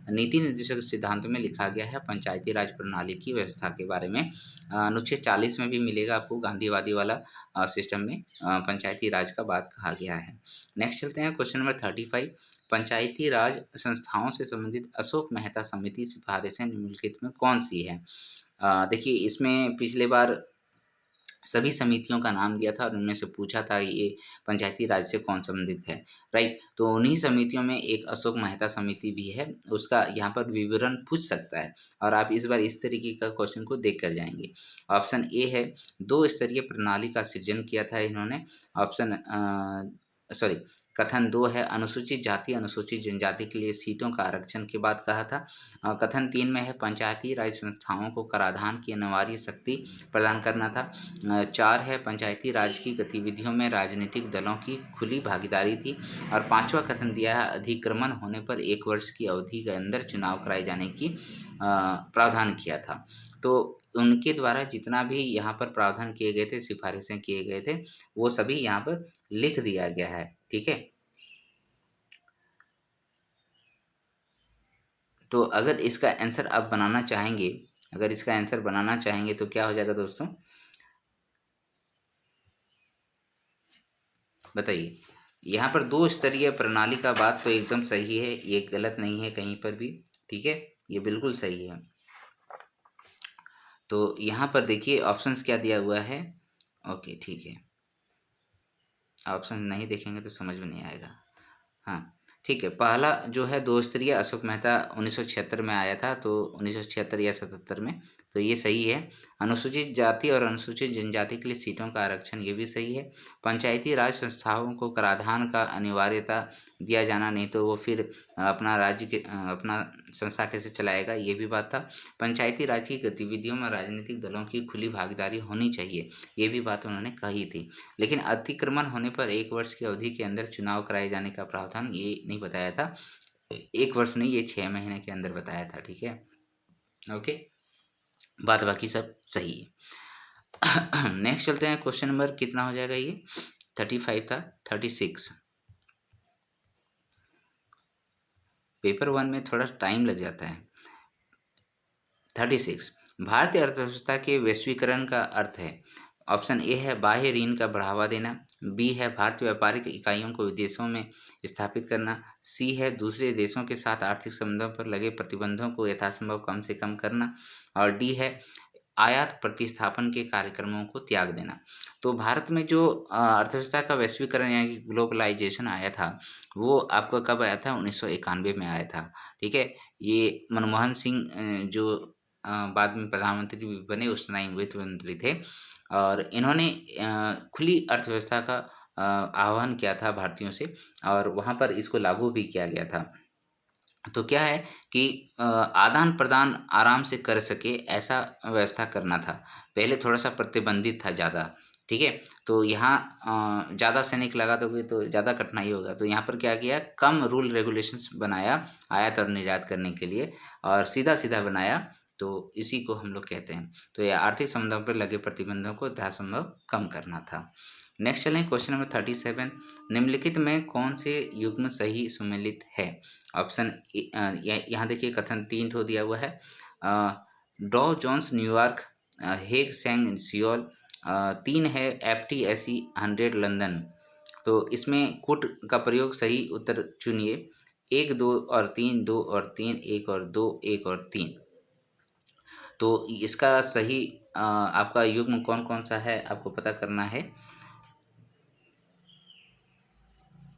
नीति निर्देशक सिद्धांत में लिखा गया है पंचायती राज प्रणाली की व्यवस्था के बारे में। अनुच्छेद 40 में भी मिलेगा आपको, गांधीवादी वाला सिस्टम में पंचायती राज का बात कहा गया है। नेक्स्ट चलते हैं क्वेश्चन नंबर 35। पंचायती राज संस्थाओं से संबंधित अशोक मेहता समिति सिफारिशें निम्नलिखित में कौन सी है? देखिए इसमें पिछले बार सभी समितियों का नाम दिया था और उनमें से पूछा था ये पंचायती राज से कौन संबंधित है, राइट। तो उन्हीं समितियों में एक अशोक मेहता समिति भी है, उसका यहाँ पर विवरण पूछ सकता है और आप इस बार इस तरीके का क्वेश्चन को देख कर जाएंगे। ऑप्शन ए है 2 स्तरीय प्रणाली का सृजन किया था इन्होंने। ऑप्शन सॉरी कथन 2 है अनुसूचित जाति अनुसूचित जनजाति के लिए सीटों का आरक्षण के बाद कहा था। कथन 3 में है पंचायती राज संस्थाओं को कराधान की अनिवार्य शक्ति प्रदान करना था। 4 है पंचायती राज की गतिविधियों में राजनीतिक दलों की खुली भागीदारी थी। और 5वां कथन दिया है अधिक्रमण होने पर 1 वर्ष की अवधि के अंदर चुनाव कराए जाने की प्रावधान किया था। तो उनके द्वारा जितना भी यहाँ पर प्रावधान किए गए थे, सिफारिशें किए गए थे, वो सभी यहाँ पर लिख दिया गया है, ठीक है। तो अगर इसका आंसर आप बनाना चाहेंगे, अगर इसका आंसर बनाना चाहेंगे तो क्या हो जाएगा दोस्तों, बताइए। यहाँ पर 2 स्तरीय प्रणाली का बात तो एकदम सही है, ये गलत नहीं है कहीं पर भी, ठीक है, ये बिल्कुल सही है। तो यहाँ पर देखिए ऑप्शंस क्या दिया हुआ है, ओके ठीक है, ऑप्शन नहीं देखेंगे तो समझ में नहीं आएगा। हाँ ठीक है, पहला जो है 2 स्तरीय अशोक मेहता 1976 में आया था, तो 1976 या 77 में, तो ये सही है। अनुसूचित जाति और अनुसूचित जनजाति के लिए सीटों का आरक्षण, ये भी सही है। पंचायती राज संस्थाओं को कराधान का अनिवार्यता दिया जाना, नहीं तो वो फिर अपना राज्य के अपना संस्था कैसे चलाएगा, ये भी बात था। पंचायती राज की गतिविधियों में राजनीतिक दलों की खुली भागीदारी होनी चाहिए, ये भी बात उन्होंने कही थी। लेकिन अतिक्रमण होने पर 1 वर्ष की अवधि के अंदर चुनाव कराए जाने का प्रावधान ये नहीं बताया था। 1 वर्ष नहीं, ये 6 महीने के अंदर बताया था, ठीक है, ओके, बात बाकी सब सही है। नेक्स्ट चलते हैं, क्वेश्चन नंबर कितना हो जाएगा ये, 35 था, 36। पेपर 1 में थोड़ा टाइम लग जाता है। 36, भारतीय अर्थव्यवस्था के वैश्वीकरण का अर्थ है। ऑप्शन ए है बाह्य ऋण का बढ़ावा देना, बी है भारतीय व्यापारिक इकाइयों को विदेशों में स्थापित करना, सी है दूसरे देशों के साथ आर्थिक संबंधों पर लगे प्रतिबंधों को यथासंभव कम से कम करना, और डी है आयात प्रतिस्थापन के कार्यक्रमों को त्याग देना। तो भारत में जो अर्थव्यवस्था का वैश्वीकरण यानी कि ग्लोबलाइजेशन आया था, वो आपको कब आया था? 1991 में आया था, ठीक है। ये मनमोहन सिंह जो बाद में प्रधानमंत्री भी बने, उस टाइम वित्त मंत्री थे, और इन्होंने खुली अर्थव्यवस्था का आह्वान किया था भारतीयों से, और वहाँ पर इसको लागू भी किया गया था। तो क्या है कि आदान-प्रदान आराम से कर सके ऐसा व्यवस्था करना था। पहले थोड़ा-सा प्रतिबंधित था ज़्यादा, ठीक है? तो यहाँ ज़्यादा सैनिक लगा दोगे तो ज़्यादा कठिनाई होगा, तो यहाँ पर क्या किया, कम रूल रेगुलेशंस बनाया आयात और निर्यात करने के लिए, और सीधा-सीधा बनाया, तो इसी को हम लोग कहते हैं। तो ये आर्थिक संबंधों पर लगे प्रतिबंधों को यथासंभव कम करना था। नेक्स्ट चलें क्वेश्चन नंबर 37, निम्नलिखित में कौन से युग्म सही सुमेलित है? ऑप्शन यहाँ देखिए कथन 3 ठो दिया हुआ है। डॉ Jones New York, Hague Seng Seoul, 3 है एफटीएसी 100 लंदन। तो इसमें कुट का प्रयोग सही उत्तर चुनिए। 1, 2 और 3, 2 और 3, 1 और 2, 1 और 3। तो इसका सही आपका युग्म कौन-कौन सा है आपको पता करना है।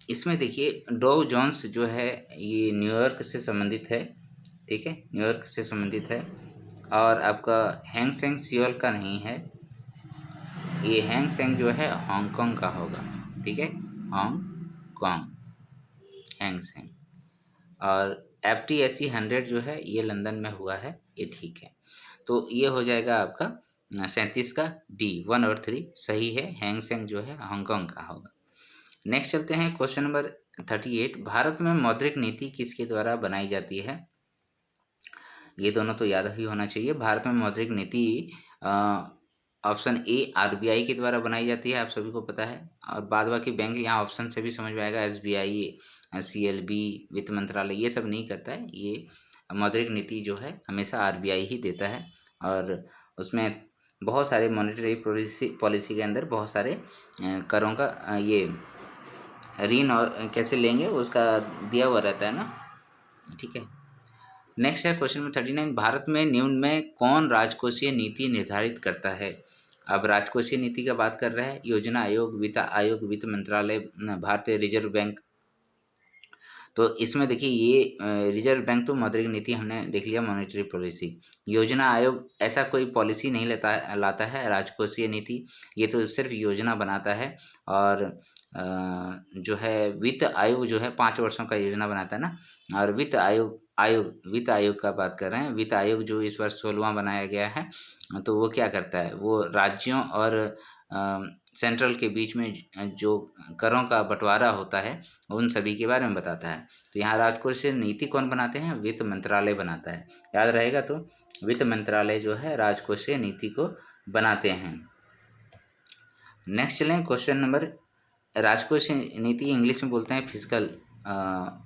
इसमें देखिए डॉ जोन्स जो है ये न्यूयॉर्क से संबंधित है, ठीक है, न्यूयॉर्क से संबंधित है, और आपका हैंग सेंग सियोल का नहीं है, ये हैंग सेंग जो है हांगकांग का होगा, ठीक है, हांगकांग, हैंग सेंग। और एफटीएसी 100 जो है ये लंदन में हुआ है, ये ठीक है। तो ये हो जाएगा आपका 37 का डी, 1 और 3 सही है, हैंग सेंग जो है हांगकांग का होगा। नेक्स्ट चलते हैं क्वेश्चन नंबर 38, भारत में मौद्रिक नीति किसके द्वारा बनाई जाती है? ये दोनों तो याद ही होना चाहिए। भारत में मौद्रिक नीति ऑप्शन ए आरबीआई के द्वारा बनाई जाती है, आप सभी को पता है, और बाद बाकी बैंक यहाँ ऑप्शन से भी समझ में आएगा, एसबीआई, सीएलबी, वित्त मंत्रालय ये सब नहीं करता है। ये मौद्रिक नीति जो है हमेशा आरबीआई ही देता है, और उसमें बहुत सारे मॉनेटरी पॉलिसी के अंदर बहुत सारे करों का ये ऋण और कैसे लेंगे उसका दिया हुआ रहता है ना, ठीक है। नेक्स्ट है क्वेश्चन नंबर 39, भारत में निम्न में कौन राजकोषीय नीति निर्धारित करता है? अब राजकोषीय नीति का बात कर रहे हैं, योजना आयोग, वित्त आयोग, वित्त मंत्रालय, भारतीय रिजर्व बैंक। तो इसमें देखिए ये रिजर्व बैंक तो मौद्रिक नीति हमने देख लिया, मॉनेटरी पॉलिसी। योजना आयोग ऐसा कोई पॉलिसी नहीं लाता है राजकोषीय नीति, ये तो सिर्फ योजना बनाता है। और जो है वित्त आयोग जो है 5 वर्षों का योजना बनाता है ना, और वित्त आयोग का बात कर रहे हैं। वित्त आयोग जो इस वर्ष 16वां बनाया गया है, तो वो क्या करता है, वो राज्यों और सेंट्रल के बीच में जो करों का बंटवारा होता है उन सभी के बारे में बताता है। तो यहाँ राजकोषीय नीति कौन बनाते हैं? वित्त मंत्रालय बनाता है, याद रहेगा। तो वित्त मंत्रालय जो है राजकोषीय नीति को बनाते हैं। नेक्स्ट चलें क्वेश्चन नंबर, राजकोषीय नीति इंग्लिश में बोलते हैं फिस्कल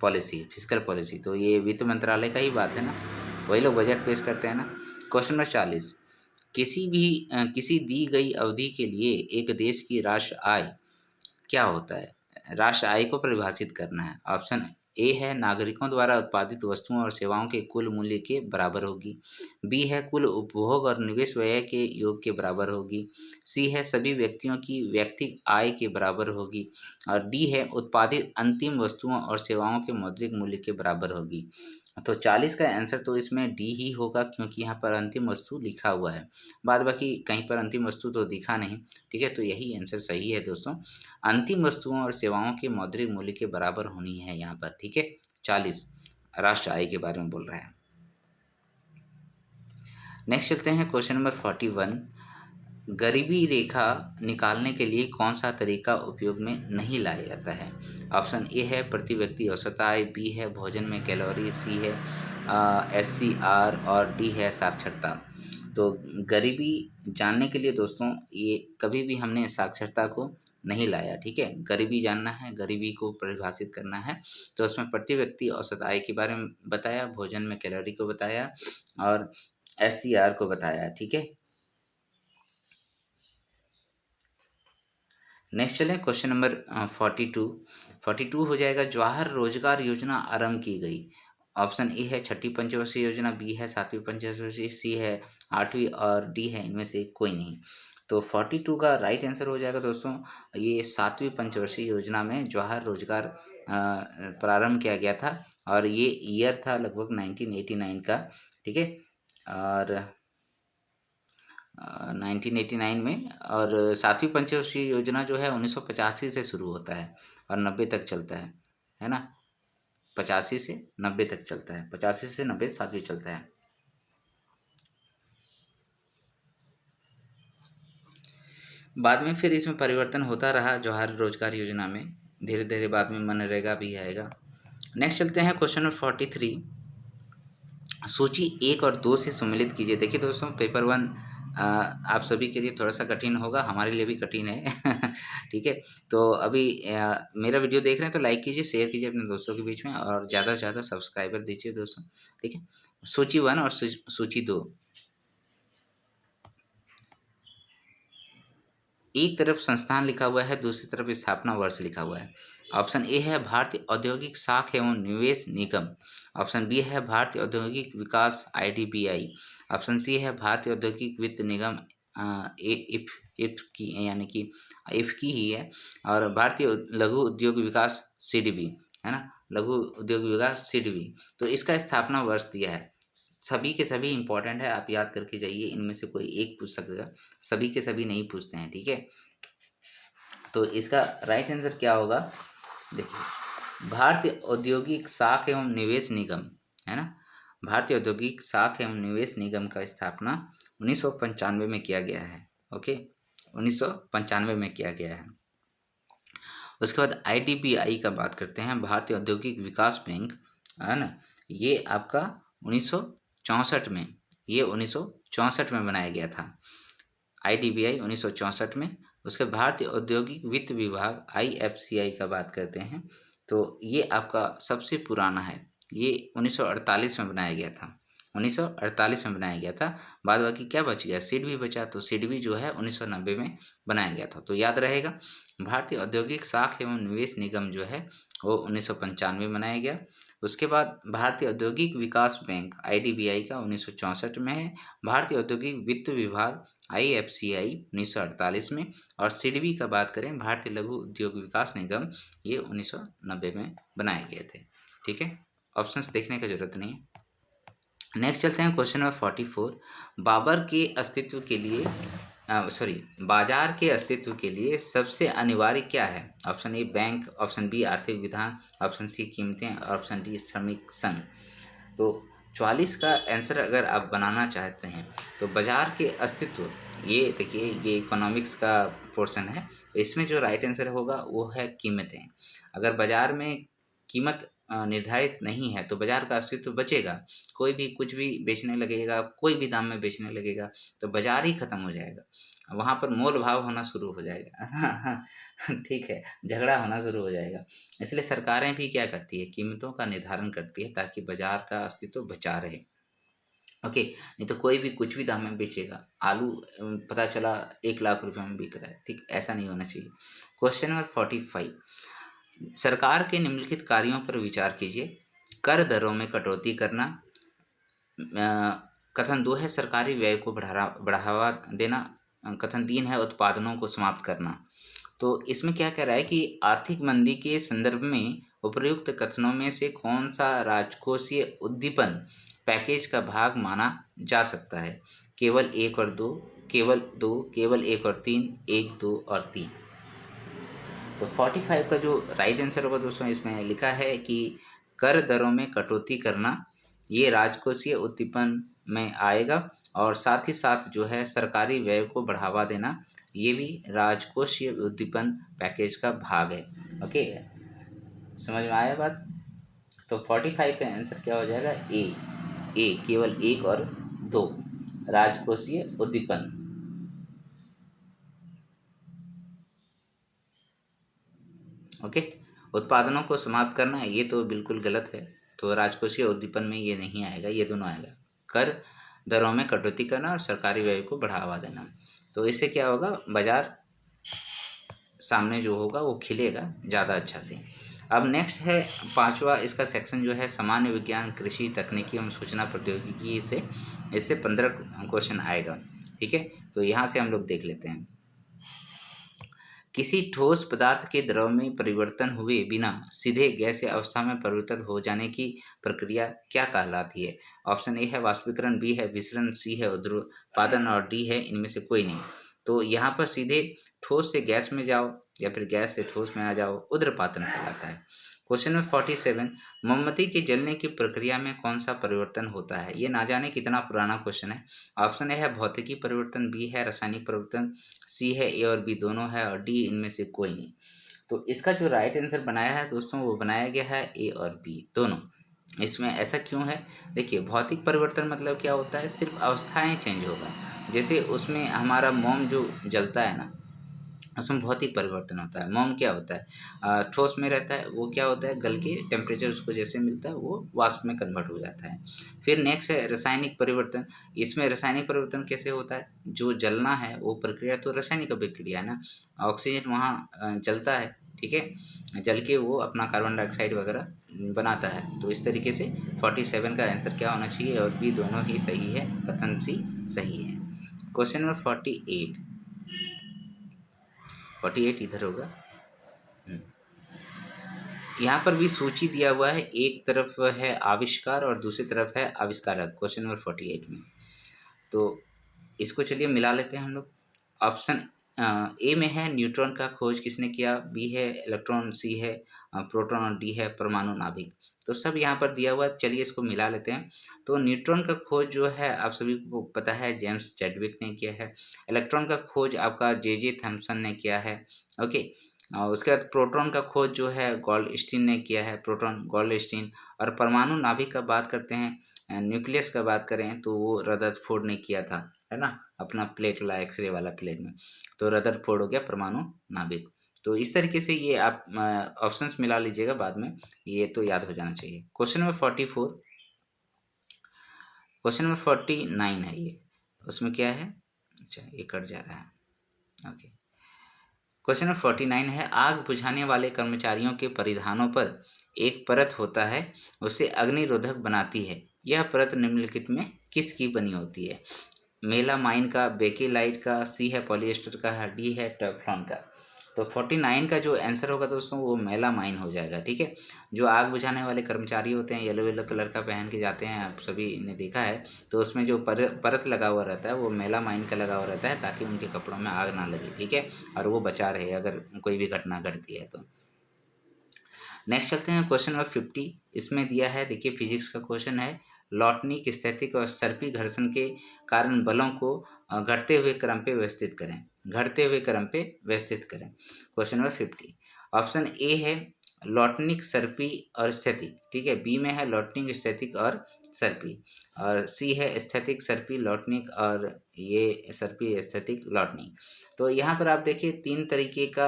पॉलिसी। तो ये वित्त मंत्रालय का ही बात है ना, वही लोग बजट पेश करते हैं ना। क्वेश्चन नंबर 40, किसी दी गई अवधि के लिए एक देश की राष्ट्र आय क्या होता है? राष्ट्र आय को परिभाषित करना है। ऑप्शन ए है नागरिकों द्वारा उत्पादित वस्तुओं और सेवाओं के कुल मूल्य के बराबर होगी, बी है कुल उपभोग और निवेश व्यय के योग के बराबर होगी, सी है सभी व्यक्तियों की व्यक्तिगत आय के बराबर होगी, और डी है उत्पादित अंतिम वस्तुओं और सेवाओं के मौद्रिक मूल्य के बराबर होगी। तो 40 का आंसर तो इसमें डी ही होगा, क्योंकि यहाँ पर अंतिम वस्तु लिखा हुआ है, बाद बाकी कहीं पर अंतिम वस्तु तो दिखा नहीं, ठीक है। तो यही आंसर सही है दोस्तों, अंतिम वस्तुओं और सेवाओं के मौद्रिक मूल्य के बराबर होनी है यहाँ पर, ठीक है। 40 राष्ट्र आय के बारे में बोल रहा है। नेक्स्ट चलते हैं क्वेश्चन नंबर 41, गरीबी रेखा निकालने के लिए कौन सा तरीका उपयोग में नहीं लाया जाता है? ऑप्शन ए है प्रति व्यक्ति औसत आय, बी है भोजन में कैलोरी, सी है SCR, और डी है साक्षरता। तो गरीबी जानने के लिए दोस्तों ये कभी भी हमने साक्षरता को नहीं लाया, ठीक है। गरीबी जानना है, गरीबी को परिभाषित करना है, तो उसमें प्रति व्यक्ति औसत आय के बारे में बताया, भोजन में कैलोरी को बताया, और SCR को बताया, ठीक है। नेक्स्ट चलें क्वेश्चन नंबर 42। 42 हो जाएगा, जवाहर रोजगार योजना आरंभ की गई। ऑप्शन ए है छठी पंचवर्षीय योजना, बी है सातवीं पंचवर्षीय, सी है आठवीं और डी है इनमें से कोई नहीं। तो 42 का राइट आंसर हो जाएगा दोस्तों, ये सातवीं पंचवर्षीय योजना में जवाहर रोजगार प्रारंभ किया गया था और ये ईयर था लगभग 1989 का। ठीक है, और 1989 में, और सातवीं पंचवर्षीय योजना जो है 1985 से शुरू होता है और 90 तक चलता है ना। 85 से 90 तक चलता है, 85 से 90 सातवीं चलता है। बाद में फिर इसमें परिवर्तन होता रहा जवाहर रोजगार योजना में, धीरे धीरे बाद में मनरेगा भी आएगा। नेक्स्ट चलते हैं क्वेश्चन नंबर 43। सूची 1 और 2 से सम्मिलित कीजिए। देखिए दोस्तों, पेपर 1 आप सभी के लिए थोड़ा सा कठिन होगा, हमारे लिए भी कठिन है। ठीक है, तो अभी मेरा वीडियो देख रहे हैं तो लाइक कीजिए, शेयर कीजिए अपने दोस्तों के बीच में और ज़्यादा से ज़्यादा सब्सक्राइबर दीजिए दोस्तों। ठीक है, सूची 1 और सूची 2। एक तरफ संस्थान लिखा हुआ है, दूसरी तरफ स्थापना वर्ष लिखा हुआ है। ऑप्शन ए है भारतीय औद्योगिक साख एवं निवेश निगम। ऑप्शन बी है भारतीय औद्योगिक विकास IDBI। ऑप्शन सी है भारतीय औद्योगिक वित्त निगम इफ की, यानी कि इफ की ही है, और भारतीय लघु उद्योग विकास CDB है ना, लघु उद्योग विकास CDB। तो इसका स्थापना वर्ष दिया है। सभी के सभी इंपॉर्टेंट है, आप याद करके जाइए, इनमें से कोई एक पूछ सकेगा, सभी के सभी नहीं पूछते हैं। ठीक है, तो इसका राइट आंसर क्या होगा, देखिए, भारतीय औद्योगिक साख एवं निवेश निगम है ना। भारतीय औद्योगिक साख एवं निवेश निगम का स्थापना 1995 में किया गया है। ओके, 1995 में किया गया है। उसके बाद IDBI का बात करते हैं, भारतीय औद्योगिक विकास बैंक है ना, ये आपका 1964 में, ये 1964 में बनाया गया था। IDBI 1964 में। उसके भारतीय औद्योगिक वित्त विभाग IFCI का बात करते हैं, तो ये आपका सबसे पुराना है, ये 1948 में बनाया गया था, 1948 में बनाया गया था। बाद बाकी क्या बच गया, सिडबी बचा, तो सिडबी जो है 1990 में बनाया गया था। तो याद रहेगा, भारतीय औद्योगिक साख एवं निवेश निगम जो है वो 1995 में बनाया गया। उसके बाद भारतीय औद्योगिक विकास बैंक IDBI का 1964 में है। भारतीय औद्योगिक वित्त विभाग IFCI 1948 में, और सिडबी का बात करें, भारतीय लघु उद्योग विकास निगम, ये 1990 में बनाए गए थे। ठीक है, ऑप्शंस देखने की जरूरत नहीं है। नेक्स्ट चलते हैं क्वेश्चन नंबर 44। बाबर के अस्तित्व के लिए बाजार के अस्तित्व के लिए सबसे अनिवार्य क्या है। Option A bank, option B आर्थिक विधान, ऑप्शन सी कीमतें, ऑप्शन डी श्रमिक संघ। तो 44 का आंसर अगर आप बनाना चाहते हैं तो बाजार के अस्तित्व, ये देखिए ये इकोनॉमिक्स का पोर्शन है, तो इसमें जो राइट आंसर होगा वो है कीमतें। अगर बाजार में कीमत निर्धारित नहीं है तो बाजार का अस्तित्व बचेगा। कोई भी कुछ भी बेचने लगेगा, कोई भी दाम में बेचने लगेगा तो बाजार ही खत्म हो जाएगा, वहाँ पर मोल भाव होना शुरू हो जाएगा। ठीक है, झगड़ा होना शुरू हो जाएगा। इसलिए सरकारें भी क्या करती है, कीमतों का निर्धारण करती है ताकि बाजार का अस्तित्व बचा रहे। ओके, नहीं तो कोई भी कुछ भी दाम में बेचेगा। आलू पता चला 1 लाख रुपए में बिक रहा है, ठीक, ऐसा नहीं होना चाहिए। Question number 45। सरकार के निम्नलिखित कार्यों पर विचार कीजिए। कर दरों में कटौती करना। कथन 2 है सरकारी व्यय को बढ़ावा देना। कथन 3 है उत्पादनों को समाप्त करना। तो इसमें क्या कह रहा है कि आर्थिक मंदी के संदर्भ में उपर्युक्त कथनों में से कौन सा राजकोषीय उद्दीपन पैकेज का भाग माना जा सकता है। केवल 1 और 2, केवल 2, केवल 1 और 3, 1, 2 और 3। तो 45 का जो राइट आंसर होगा दोस्तों, इसमें लिखा है कि कर दरों में कटौती करना, ये राजकोषीय उद्दीपन में आएगा, और साथ ही साथ जो है सरकारी व्यय को बढ़ावा देना, ये भी राजकोषीय उद्दीपन पैकेज का भाग है। ओके, समझ में आया बात। तो 45 का आंसर क्या हो जाएगा, ए केवल 1 और 2 राजकोषीय उद्दीपन। ओके, उत्पादनों को समाप्त करना, ये तो बिल्कुल गलत है, तो राजकोषीय उद्दीपन में ये नहीं आएगा, ये दोनों आएगा, कर दरों में कटौती करना और सरकारी व्यय को बढ़ावा देना। तो इससे क्या होगा, बाजार सामने जो होगा वो खिलेगा ज़्यादा अच्छा से। अब नेक्स्ट है 5वां इसका सेक्शन जो है सामान्य विज्ञान, कृषि, तकनीकी एवं सूचना प्रौद्योगिकी से इससे 15 क्वेश्चन आएगा। ठीक है, तो यहाँ से हम लोग देख लेते हैं। किसी ठोस पदार्थ के द्रव में परिवर्तन हुए बिना सीधे गैसीय अवस्था में परिवर्तित हो जाने की प्रक्रिया क्या कहलाती है? ऑप्शन ए है वाष्पीकरण, बी है विसरण, सी है उर्ध्वपातन और डी है इनमें से कोई नहीं। तो यहाँ पर सीधे ठोस से गैस में जाओ या फिर गैस से ठोस में आ जाओ, उर्ध्वपातन कहलाता है। क्वेश्चन नंबर 47, मोमबत्ती के जलने की प्रक्रिया में कौन सा परिवर्तन होता है? ये ना जाने कितना पुराना क्वेश्चन है। ऑप्शन ए है भौतिकी परिवर्तन, बी है रासायनिक परिवर्तन, सी है ए और बी दोनों है और डी इनमें से कोई नहीं। तो इसका जो राइट आंसर बनाया है दोस्तों वो बनाया गया है ए और बी दोनों। इसमें ऐसा क्यों है? देखिए, भौतिक परिवर्तन मतलब क्या होता है? सिर्फ अवस्थाएं चेंज होगा। जैसे उसमें हमारा मोम जो जलता है ना, उसमें भौतिक परिवर्तन होता है। मोम क्या होता है? ठोस में रहता है, वो क्या होता है गल के टेम्परेचर उसको जैसे मिलता है वो वाष्प में कन्वर्ट हो जाता है। फिर नेक्स्ट है रासायनिक परिवर्तन। इसमें रासायनिक परिवर्तन कैसे होता है? जो जलना है वो प्रक्रिया तो रासायनिक अभिक्रिया है ना, ऑक्सीजन वहाँ जलता है, ठीक है, जल के वो अपना कार्बन डाइऑक्साइड वगैरह बनाता है। तो इस तरीके से 47 का आंसर क्या होना चाहिए? और बी दोनों ही सही है, कथन सी सही है। क्वेश्चन नंबर 48, 48 इधर होगा। यहाँ पर भी सूची दिया हुआ है, एक तरफ है आविष्कार और दूसरी तरफ है आविष्कारक क्वेश्चन नंबर 48 में। तो इसको चलिए मिला लेते हैं हम लोग। ऑप्शन ए में है न्यूट्रॉन का खोज किसने किया, बी है इलेक्ट्रॉन, सी है प्रोटॉन और डी है परमाणु नाभिक। तो सब यहाँ पर दिया हुआ है, चलिए इसको मिला लेते हैं। तो न्यूट्रॉन का खोज जो है आप सभी को पता है जेम्स चैडविक ने किया है। इलेक्ट्रॉन का खोज आपका जे थॉम्सन ने किया है। ओके, उसके बाद प्रोटॉन का खोज जो है गोल्डस्टीन ने किया है, प्रोटॉन गोल्डस्टीन। और परमाणु नाभिक का बात करते हैं, न्यूक्लियस का बात करें तो वो रदरफोर्ड ने किया था, है ना, अपना प्लेट वाला एक्सरे वाला प्लेट में। तो रदरफोर्ड हो गया परमाणु नाभिक। तो इस तरीके से ये आप ऑप्शंस मिला लीजिएगा बाद में, ये तो याद हो जाना चाहिए। क्वेश्चन नंबर 44, क्वेश्चन नंबर 49 है ये, उसमें क्या है? अच्छा, ये कट जा रहा है। ओके, क्वेश्चन नंबर 49 है, आग बुझाने वाले कर्मचारियों के परिधानों पर एक परत होता है, उसे अग्निरोधक बनाती है। यह परत निम्नलिखित में किसकी बनी होती है? मेलामाइन का, बेकेलाइट का, सी है पॉलिएस्टर का, डी है टेफ्लॉन का। तो 49 का जो आंसर होगा दोस्तों वो मेलामाइन हो जाएगा। ठीक है, जो आग बुझाने वाले कर्मचारी होते हैं येलो येलो कलर का पहन के जाते हैं, आप सभी ने देखा है। तो उसमें जो परत लगा हुआ रहता है वो मेलामाइन का लगा हुआ रहता है ताकि उनके कपड़ों में आग ना लगे। ठीक है, और वो बचा रहे अगर कोई भी घटना घटती है तो। नेक्स्ट चलते हैं क्वेश्चन नंबर 50। इसमें दिया है, देखिए फिजिक्स का क्वेश्चन है, लॉटनिक, स्थैतिक और सर्पी घर्षण के कारण बलों को घटते हुए क्रम पे व्यवस्थित करें। घटते हुए क्रम पे व्यवस्थित करें। क्वेश्चन नंबर 50, ऑप्शन ए है लॉटनिक, सर्पी और स्थैतिक, ठीक है, बी में है लॉटनिक, स्थैतिक और सर्पी, और सी है स्थैतिक, सर्पी, लॉटनिक और ये सर्पी, स्थैतिक, लॉटनिक। तो यहाँ पर आप देखिए 3 तरीके का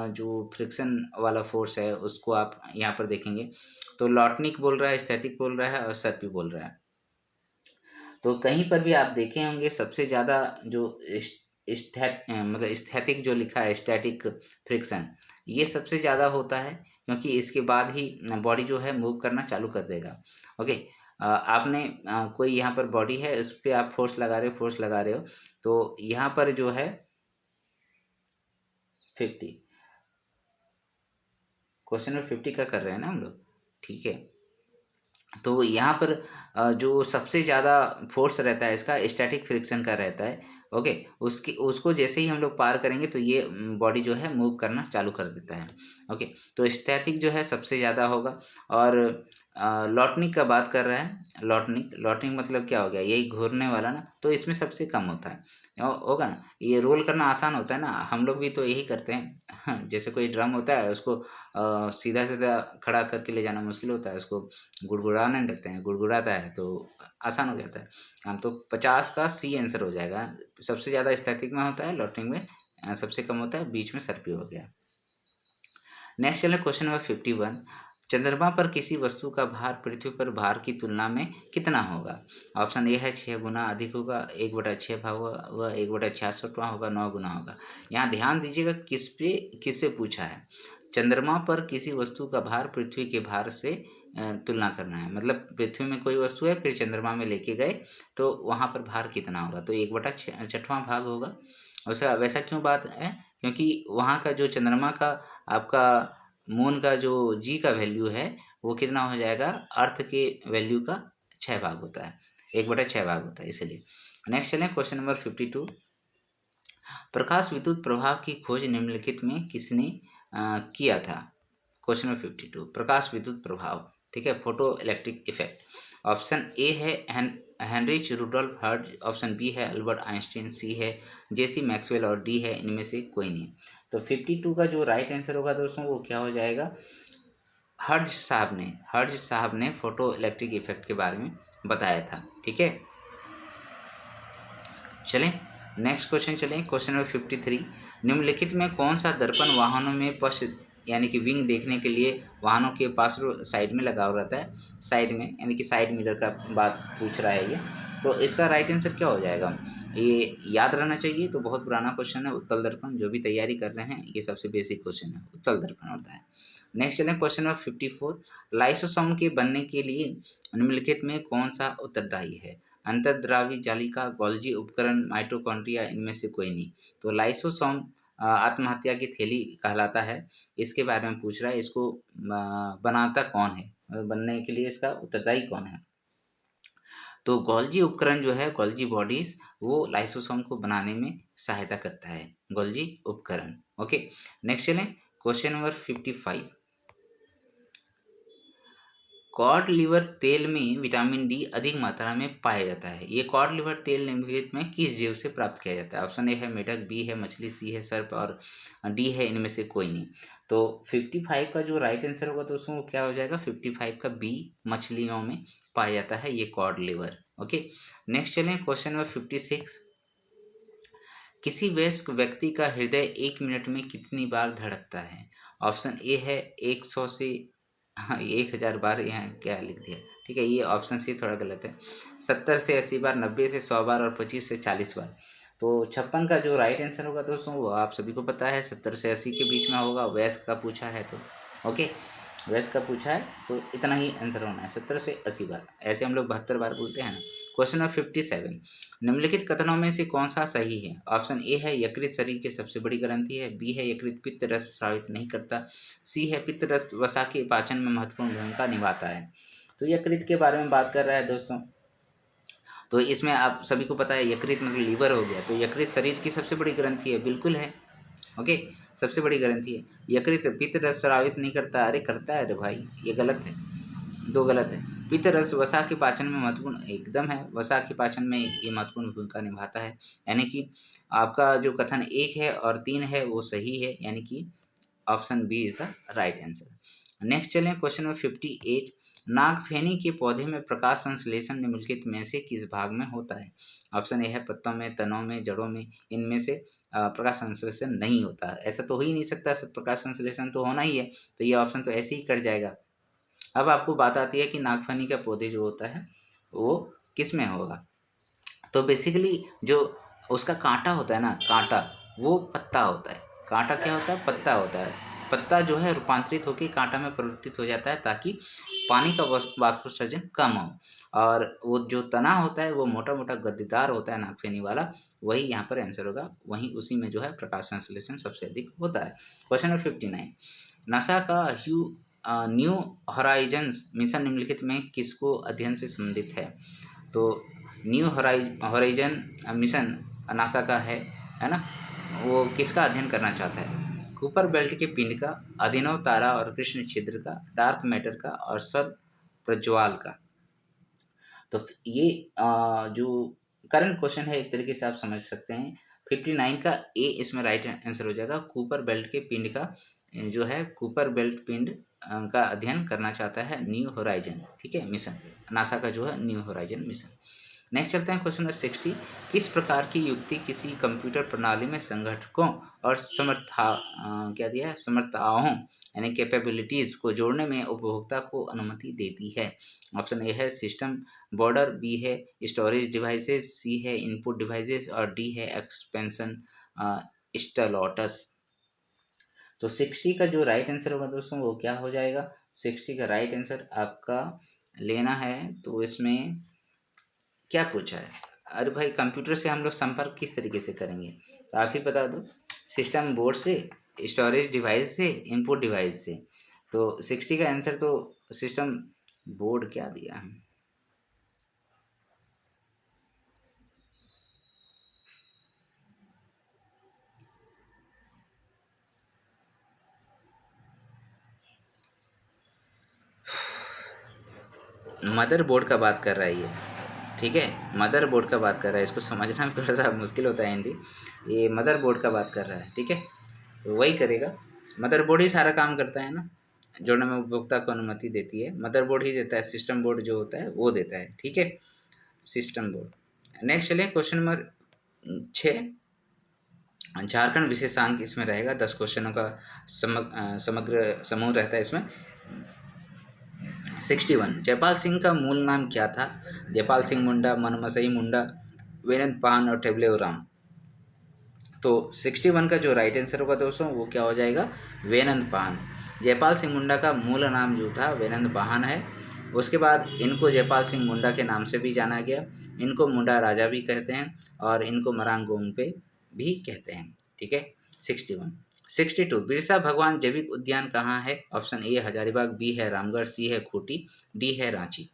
जो फ्रिक्शन वाला फोर्स है उसको आप यहाँ पर देखेंगे। तो लॉटनिक बोल रहा है, स्थैतिक बोल रहा है और सर्पी बोल रहा है। तो कहीं पर भी आप देखे होंगे सबसे ज़्यादा जो मतलब स्थैतिक जो लिखा है स्टैटिक फ्रिक्शन, ये सबसे ज़्यादा होता है क्योंकि इसके बाद ही बॉडी जो है मूव करना चालू कर देगा। ओके, आपने कोई यहाँ पर बॉडी है, उस पर आप फोर्स लगा रहे हो, फोर्स लगा रहे हो, तो यहाँ पर जो है 50, क्वेश्चन नंबर 50 का कर रहे हैं ना हम लोग, ठीक है। तो यहाँ पर जो सबसे ज़्यादा फोर्स रहता है इसका स्टैटिक फ्रिक्शन का रहता है। ओके, उसको जैसे ही हम लोग पार करेंगे तो ये बॉडी जो है मूव करना चालू कर देता है। ओके, तो स्टैटिक जो है सबसे ज़्यादा होगा। और लॉटनिक का बात कर रहा है, लॉटनिक, लॉटनिक मतलब क्या हो गया, यही घूरने वाला ना, तो इसमें सबसे कम होता है, होगा ना। ये रोल करना आसान होता है ना, हम लोग भी तो यही करते हैं। जैसे कोई ड्रम होता है उसको सीधा सीधा खड़ा करके ले जाना मुश्किल होता है, उसको गुड़गुड़ाने लगते हैं, गुड़गुड़ाता है तो आसान हो जाता है। हम तो 50 का सी आंसर हो जाएगा। सबसे ज़्यादा स्थैतिक में होता है, लॉटनिक में सबसे कम होता है, बीच में सर्पी हो गया। नेक्स्ट चले क्वेश्चन नंबर 51। चंद्रमा पर किसी वस्तु का भार पृथ्वी पर भार की तुलना में कितना होगा? ऑप्शन ए है 6 गुना अधिक होगा, 1/6 भाग होगा, 1/66वां होगा, 9 गुना होगा। यहाँ ध्यान दीजिएगा किससे पूछा है। चंद्रमा पर किसी वस्तु का भार पृथ्वी के भार से तुलना करना है। मतलब पृथ्वी में कोई वस्तु है, फिर चंद्रमा में लेके गए तो वहाँ पर भार कितना होगा, तो 1/6वां भाग होगा। वैसा वैसा क्यों बात है? क्योंकि वहाँ का जो चंद्रमा का आपका मून का जो जी का वैल्यू है वो कितना हो जाएगा, अर्थ के वैल्यू का 6 भाग होता है, 1/6 भाग होता है इसलिए। नेक्स्ट चलें क्वेश्चन नंबर 52। प्रकाश विद्युत प्रभाव की खोज निम्नलिखित में किसने किया था? क्वेश्चन नंबर 52 प्रकाश विद्युत प्रभाव, ठीक है, photoelectric effect. Option A है Heinrich Rudolf Hertz, option B है अल्बर्ट आइंस्टीन, सी है जेसी मैक्सवेल और डी है इनमें से कोई नहीं। तो 52 का जो राइट आंसर होगा दोस्तों वो क्या हो जाएगा, हर्ट्ज साहब ने फोटो इलेक्ट्रिक इफेक्ट के बारे में बताया था, ठीक है। चलें नेक्स्ट क्वेश्चन चलें, क्वेश्चन नंबर 53। निम्नलिखित में कौन सा दर्पण वाहनों में पश्च यानी कि विंग देखने के लिए वाहनों के पास साइड में लगा हुआ रहता है, साइड में यानी कि साइड मिरर का बात पूछ रहा है ये। तो इसका राइट आंसर क्या हो जाएगा, ये याद रहना चाहिए। तो बहुत पुराना क्वेश्चन है, उत्तल दर्पण। जो भी तैयारी कर रहे हैं ये सबसे बेसिक क्वेश्चन है, उत्तल दर्पण होता है। नेक्स्ट चलें क्वेश्चन नंबर 54। लाइसोसोम के बनने के लिए निम्नलिखित में कौन सा उत्तरदायी है? अंतर्द्रावी जालिका, गोल्जी उपकरण, माइटोकॉन्ड्रिया, इनमें से कोई नहीं। तो लाइसोसोम आत्महत्या की थैली कहलाता है, इसके बारे में पूछ रहा है। इसको बनाता कौन है, बनने के लिए इसका उत्तरदायी कौन है? तो गोल्जी उपकरण जो है, गोल्जी बॉडीज, वो लाइसोसोम को बनाने में सहायता करता है, गोल्जी उपकरण। ओके नेक्स्ट चलें क्वेश्चन नंबर 55। कॉड लिवर तेल में विटामिन डी अधिक मात्रा में पाया जाता है। ये कॉड लिवर तेल निम्नलिखित में किस जीव से प्राप्त किया जाता है? ऑप्शन ए है मेढक, बी है मछली, सी है सर्प और डी है इनमें से कोई नहीं। तो 55 का जो राइट आंसर होगा दोस्तों वो क्या हो जाएगा, 55 का बी, मछलियों में पाया जाता है ये कॉड लिवर। ओके नेक्स्ट चलें क्वेश्चन नंबर 56। किसी वयस्क व्यक्ति का हृदय 1 मिनट में कितनी बार धड़कता है? ऑप्शन ए है 100 से 1000 बार, यहाँ क्या लिख दिया, ठीक है, ये ऑप्शन सी थोड़ा गलत है। 70 से 80 बार, 90 से 100 बार और 25 से 40 बार। तो 56 का जो राइट आंसर होगा दोस्तों वो आप सभी को पता है, 70 से 80 के बीच में होगा। वयस्क का पूछा है तो ओके, वयस्क का पूछा है तो इतना ही आंसर होना है, 70 से 80 बार। ऐसे हम लोग 72 बार बोलते हैं ना। Question number 57। निम्नलिखित कथनों में से कौन सा सही है? ऑप्शन ए है यकृत शरीर की सबसे बड़ी ग्रंथि है, बी है यकृत पित्त रस स्रावित नहीं करता, सी है पित्त रस वसा के पाचन में महत्वपूर्ण भूमिका निभाता है। तो यकृत के बारे में बात कर रहा है दोस्तों। तो इसमें आप सभी को पता है यकृत मतलब लीवर हो गया, तो यकृत शरीर की सबसे बड़ी ग्रंथि है, बिल्कुल है। ओके सबसे बड़ी ग्रंथि है। यकृत पित्त रस स्रावित नहीं करता, अरे करता है, अरे भाई ये गलत है, दो गलत है। पित्त रस वसा के पाचन में महत्वपूर्ण, एकदम है, वसा के पाचन में ये महत्वपूर्ण भूमिका निभाता है। यानी कि आपका जो कथन 1 है और 3 है वो सही है, यानी कि option B is the right answer. Next चलें क्वेश्चन नंबर 58। नागफेनी के पौधे में प्रकाश संश्लेषण निम्नलिखित में से किस भाग में होता है? ऑप्शन ए है पत्तों में, तनों में, जड़ों में, इनमें से प्रकाश संश्लेषण नहीं होता। ऐसा तो हो ही नहीं सकता, सब प्रकाश संश्लेषण तो होना ही है, तो ये ऑप्शन तो ऐसे ही कट जाएगा। अब आपको बात आती है कि नागफनी का पौधे जो होता है वो किस में होगा। तो बेसिकली जो उसका कांटा होता है ना, कांटा वो पत्ता होता है। कांटा क्या होता है, पत्ता होता है। पत्ता जो है रूपांतरित होकर कांटा में परिवर्तित हो जाता है ताकि पानी का वाष्पोत्सर्जन कम हो। और वो जो तना होता है वो मोटा मोटा गद्देदार होता है नागफनी वाला, वही यहाँ पर आंसर होगा। वहीं उसी में जो है प्रकाश संश्लेषण सबसे अधिक होता है। Question number 59। नासा का न्यू हॉराइजन्स मिशन निम्नलिखित में किसको अध्ययन से संबंधित है? तो न्यू हॉराइजन मिशन नासा का है ना, वो किसका अध्ययन करना चाहता है? कूपर बेल्ट के पिंड का, अभिनव तारा और कृष्ण छिद्र का, डार्क मैटर का और सब प्रज्वाल का। तो ये जो करंट क्वेश्चन है एक तरीके से आप समझ सकते हैं। 59 का ए इसमें राइट आंसर हो जाएगा। कूपर बेल्ट के पिंड का जो है, कूपर बेल्ट पिंड का अध्ययन करना चाहता है न्यू होराइजन, ठीक है, मिशन, नासा का जो है न्यू होराइजन मिशन। नेक्स्ट चलते हैं क्वेश्चन नंबर 60। किस प्रकार की युक्ति किसी कंप्यूटर प्रणाली में संगठकों और क्या दिया है, समर्थाओं यानी कैपेबिलिटीज़ को जोड़ने में उपभोक्ता को अनुमति देती है? ऑप्शन ए है सिस्टम बॉर्डर, बी है स्टोरेज डिवाइसेस, सी है इनपुट डिवाइसेस और डी है एक्सपेंशन स्टलॉटस। तो 60 का जो राइट आंसर होगा दोस्तों वो क्या हो जाएगा? 60 का राइट आंसर आपका लेना है तो इसमें क्या पूछा है? अरे भाई कंप्यूटर से हम लोग संपर्क किस तरीके से करेंगे, तो आप ही बता दो। सिस्टम बोर्ड से, स्टोरेज डिवाइस से, इनपुट डिवाइस से। तो 60 का आंसर तो सिस्टम बोर्ड क्या दिया है? मदरबोर्ड का बात कर रहा है ये, ठीक है, मदरबोर्ड का बात कर रहा है। इसको समझना में थोड़ा सा मुश्किल होता है हिंदी। ये मदरबोर्ड का बात कर रहा है, ठीक है, तो वही करेगा। मदरबोर्ड ही सारा काम करता है ना, जोड़ने में उपभोक्ता को अनुमति देती है, मदरबोर्ड ही देता है। सिस्टम बोर्ड जो होता है वो देता है, ठीक है, सिस्टम बोर्ड। नेक्स्ट चलिए क्वेश्चन नंबर 6। झारखंड विशेषांक इसमें रहेगा। 10 क्वेश्चनों का समग्र समूह रहता है इसमें। 61 जयपाल सिंह का मूल नाम क्या था? जयपाल सिंह मुंडा, मनमसई मुंडा, वीरेंद्र पान और टेबलेराम। तो 61 का जो राइट आंसर होगा दोस्तों वो क्या हो जाएगा? वेनंद पान। जयपाल सिंह मुंडा का मूल नाम जो था वेनंद पान है। उसके बाद इनको जयपाल सिंह मुंडा के नाम से भी जाना गया। इनको मुंडा राजा भी कहते हैं और इनको मरांगोंगपे भी कहते हैं, ठीक है। 61 62 बिरसा भगवान जैविक उद्यान कहाँ है? ऑप्शन ए हजारीबाग, बी है रामगढ़, सी है खूंटी, डी है रांची।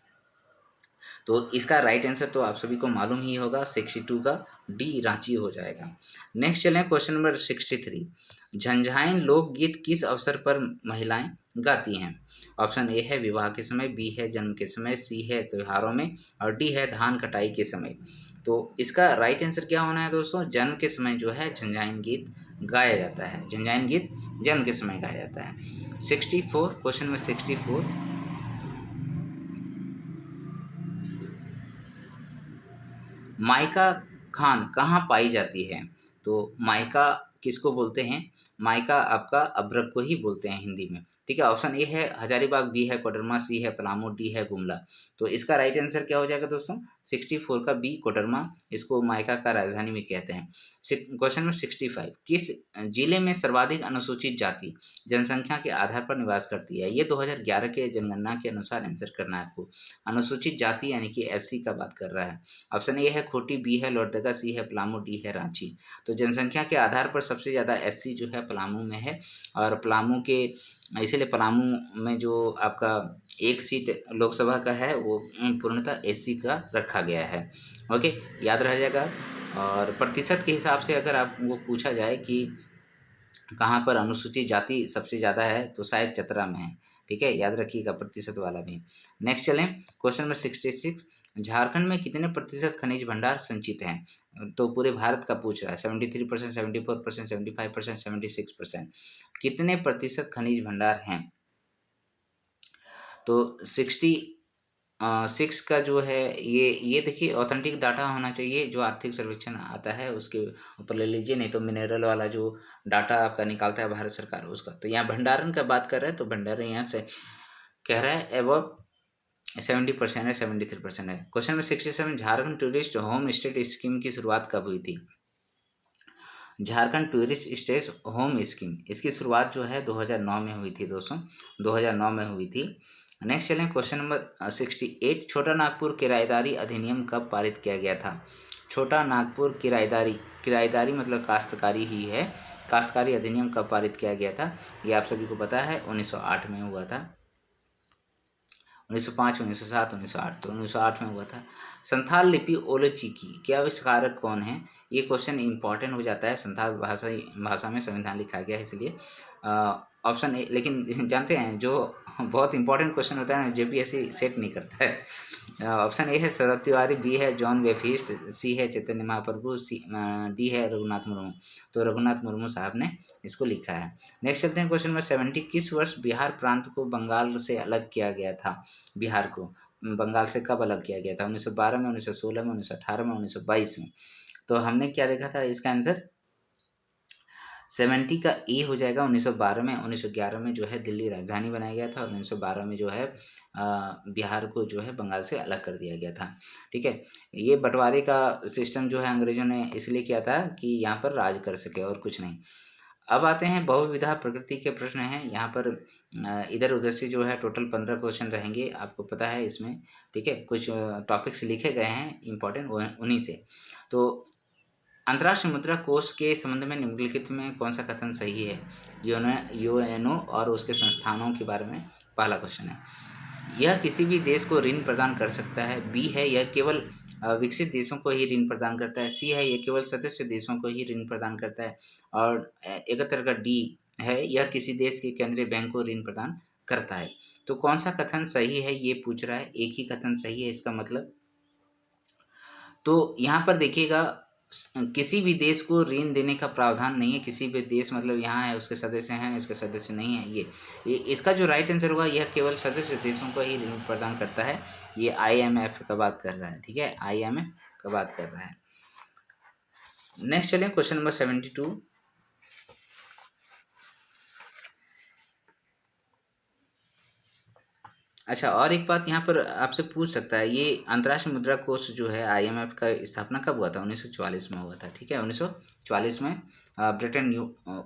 तो इसका राइट आंसर तो आप सभी को मालूम ही होगा, 62 का डी रांची हो जाएगा। नेक्स्ट चलें क्वेश्चन नंबर 63। झंझाइन लोकगीत किस अवसर पर महिलाएं गाती हैं? ऑप्शन ए है विवाह के समय, बी है जन्म के समय, सी है त्योहारों में और डी है धान कटाई के समय। तो इसका राइट आंसर क्या होना है दोस्तों? जन्म के समय जो है झंझाइन गीत गाया जाता है। झंझाइन गीत जन्म के समय गाया जाता है। 64 क्वेश्चन नंबर 64। माइका खान कहाँ पाई जाती है? तो माइका किसको बोलते हैं? माइका आपका अभ्रक को ही बोलते हैं हिंदी में, ठीक है। ऑप्शन ए है हजारीबाग, बी है कोडरमा, सी है पलामू, डी है गुमला। तो इसका राइट आंसर क्या हो जाएगा दोस्तों? 64 का बी कोडरमा, इसको माइका का राजधानी भी कहते हैं। क्वेश्चन नंबर 65 किस जिले में सर्वाधिक अनुसूचित जाति जनसंख्या के आधार पर निवास करती है? ये 2011 के जनगणना के अनुसार आंसर करना है आपको। अनुसूचित जाति यानी कि एससी का बात कर रहा है। ऑप्शन ए है खूंटी, बी है लोहरदगा, सी है पलामू, डी है रांची। तो जनसंख्या के आधार पर सबसे ज़्यादा एससी जो है पलामू में है और पलामू के इसीलिए पलामू में जो आपका एक सीट लोकसभा का है वो पूर्णतः एससी का रखा गया है। ओके, याद रह जाएगा। और प्रतिशत के हिसाब से अगर आपको पूछा जाए कि कहाँ पर अनुसूचित जाति सबसे ज़्यादा है तो शायद चतरा में है, ठीक है, याद रखिएगा प्रतिशत वाला भी। नेक्स्ट चलें क्वेश्चन नंबर 66। झारखंड में कितने प्रतिशत खनिज भंडार संचित हैं? तो पूरे भारत का पूछ रहा है। 73%, 74%, 75%, 76%। कितने प्रतिशत खनिज भंडार हैं? तो 6 का जो है ये देखिए ऑथेंटिक डाटा होना चाहिए, जो आर्थिक सर्वेक्षण आता है उसके ऊपर ले लीजिए, नहीं तो मिनरल वाला जो डाटा आपका निकालता है भारत सरकार उसका। तो यहाँ भंडारण का बात कर रहे हैं तो भंडारण यहाँ से कह रहा है एबव 70% है, 73% है। Question number 67 Jharkhand tourist home stay scheme की शुरुआत कब हुई थी? Jharkhand tourist state home scheme, इसकी शुरुआत जो है 2009 में हुई थी दोस्तों, 2009 में हुई थी। नेक्स्ट चलें क्वेश्चन नंबर 68। छोटा नागपुर किराएदारी अधिनियम कब पारित किया गया था? छोटा नागपुर किराएदारी मतलब काश्तकारी ही है। काश्तकारी अधिनियम कब पारित किया गया था? ये आप सभी को पता है, 1908 में हुआ था। 1905, 1907, 1908, तो 1908 में हुआ था। संथाल लिपि ओलेचिकी के आविष्कारक कौन है? ये क्वेश्चन इंपॉर्टेंट हो जाता है। संथाल भाषा में संविधान लिखा गया है इसलिए। ऑप्शन ए, लेकिन जानते हैं जो बहुत इंपॉर्टेंट क्वेश्चन होता है ना जेपीएससी सेट नहीं करता है। ऑप्शन ए है शरद तिवारी, बी है जॉन बेफिस्ट, सी है चैतन्य महाप्रभु, डी है रघुनाथ मुर्मू। तो रघुनाथ मुर्मू साहब ने इसको लिखा है। नेक्स्ट चलते हैं क्वेश्चन नंबर 70। किस वर्ष बिहार प्रांत को बंगाल से अलग किया गया था? बिहार को बंगाल से कब अलग किया गया था? 1912 में, 1916 में, 1918 में, 1922 में। तो हमने क्या देखा था इसका आंसर? 70 का ए हो जाएगा 1912 में। 1911 में जो है दिल्ली राजधानी बनाया गया था और 1912 में जो है बिहार को जो है बंगाल से अलग कर दिया गया था। ठीक है, ये बंटवारे का सिस्टम जो है अंग्रेजों ने इसलिए किया था कि यहाँ पर राज कर सके और कुछ नहीं। अब आते हैं बहुविधा प्रकृति के प्रश्न हैं यहाँ पर। इधर उधर से जो है टोटल 15 क्वेश्चन रहेंगे, आपको पता है इसमें। ठीक है, कुछ टॉपिक्स लिखे गए हैं इंपॉर्टेंट, उन्हीं से। तो अंतर्राष्ट्रीय मुद्रा कोष के संबंध में निम्नलिखित में कौन सा कथन सही है? यूएनओ और उसके संस्थानों के बारे में पहला क्वेश्चन है। यह किसी भी देश को ऋण प्रदान कर सकता है। बी है, यह केवल विकसित देशों को ही ऋण प्रदान करता है। सी है, यह केवल सदस्य देशों को ही ऋण प्रदान करता है। और 71 का डी है, यह किसी देश के केंद्रीय बैंक को ऋण प्रदान करता है। तो कौन सा कथन सही है ये पूछ रहा है। एक ही कथन सही है इसका मतलब। तो यहाँ पर देखिएगा, किसी भी देश को ऋण देने का प्रावधान नहीं है। किसी भी देश मतलब यहाँ है उसके सदस्य हैं, इसके सदस्य नहीं है। ये इसका जो राइट आंसर होगा, यह केवल सदस्य देशों को ही ऋण प्रदान करता है। ये IMF का बात कर रहा है। ठीक है, IMF का बात कर रहा है। नेक्स्ट चलिए क्वेश्चन नंबर 72। अच्छा, और एक बात यहाँ पर आपसे पूछ सकता है, ये अंतर्राष्ट्रीय मुद्रा कोष जो है IMF का स्थापना कब हुआ था? 1944 में हुआ था। ठीक है, 1944 में ब्रिटेन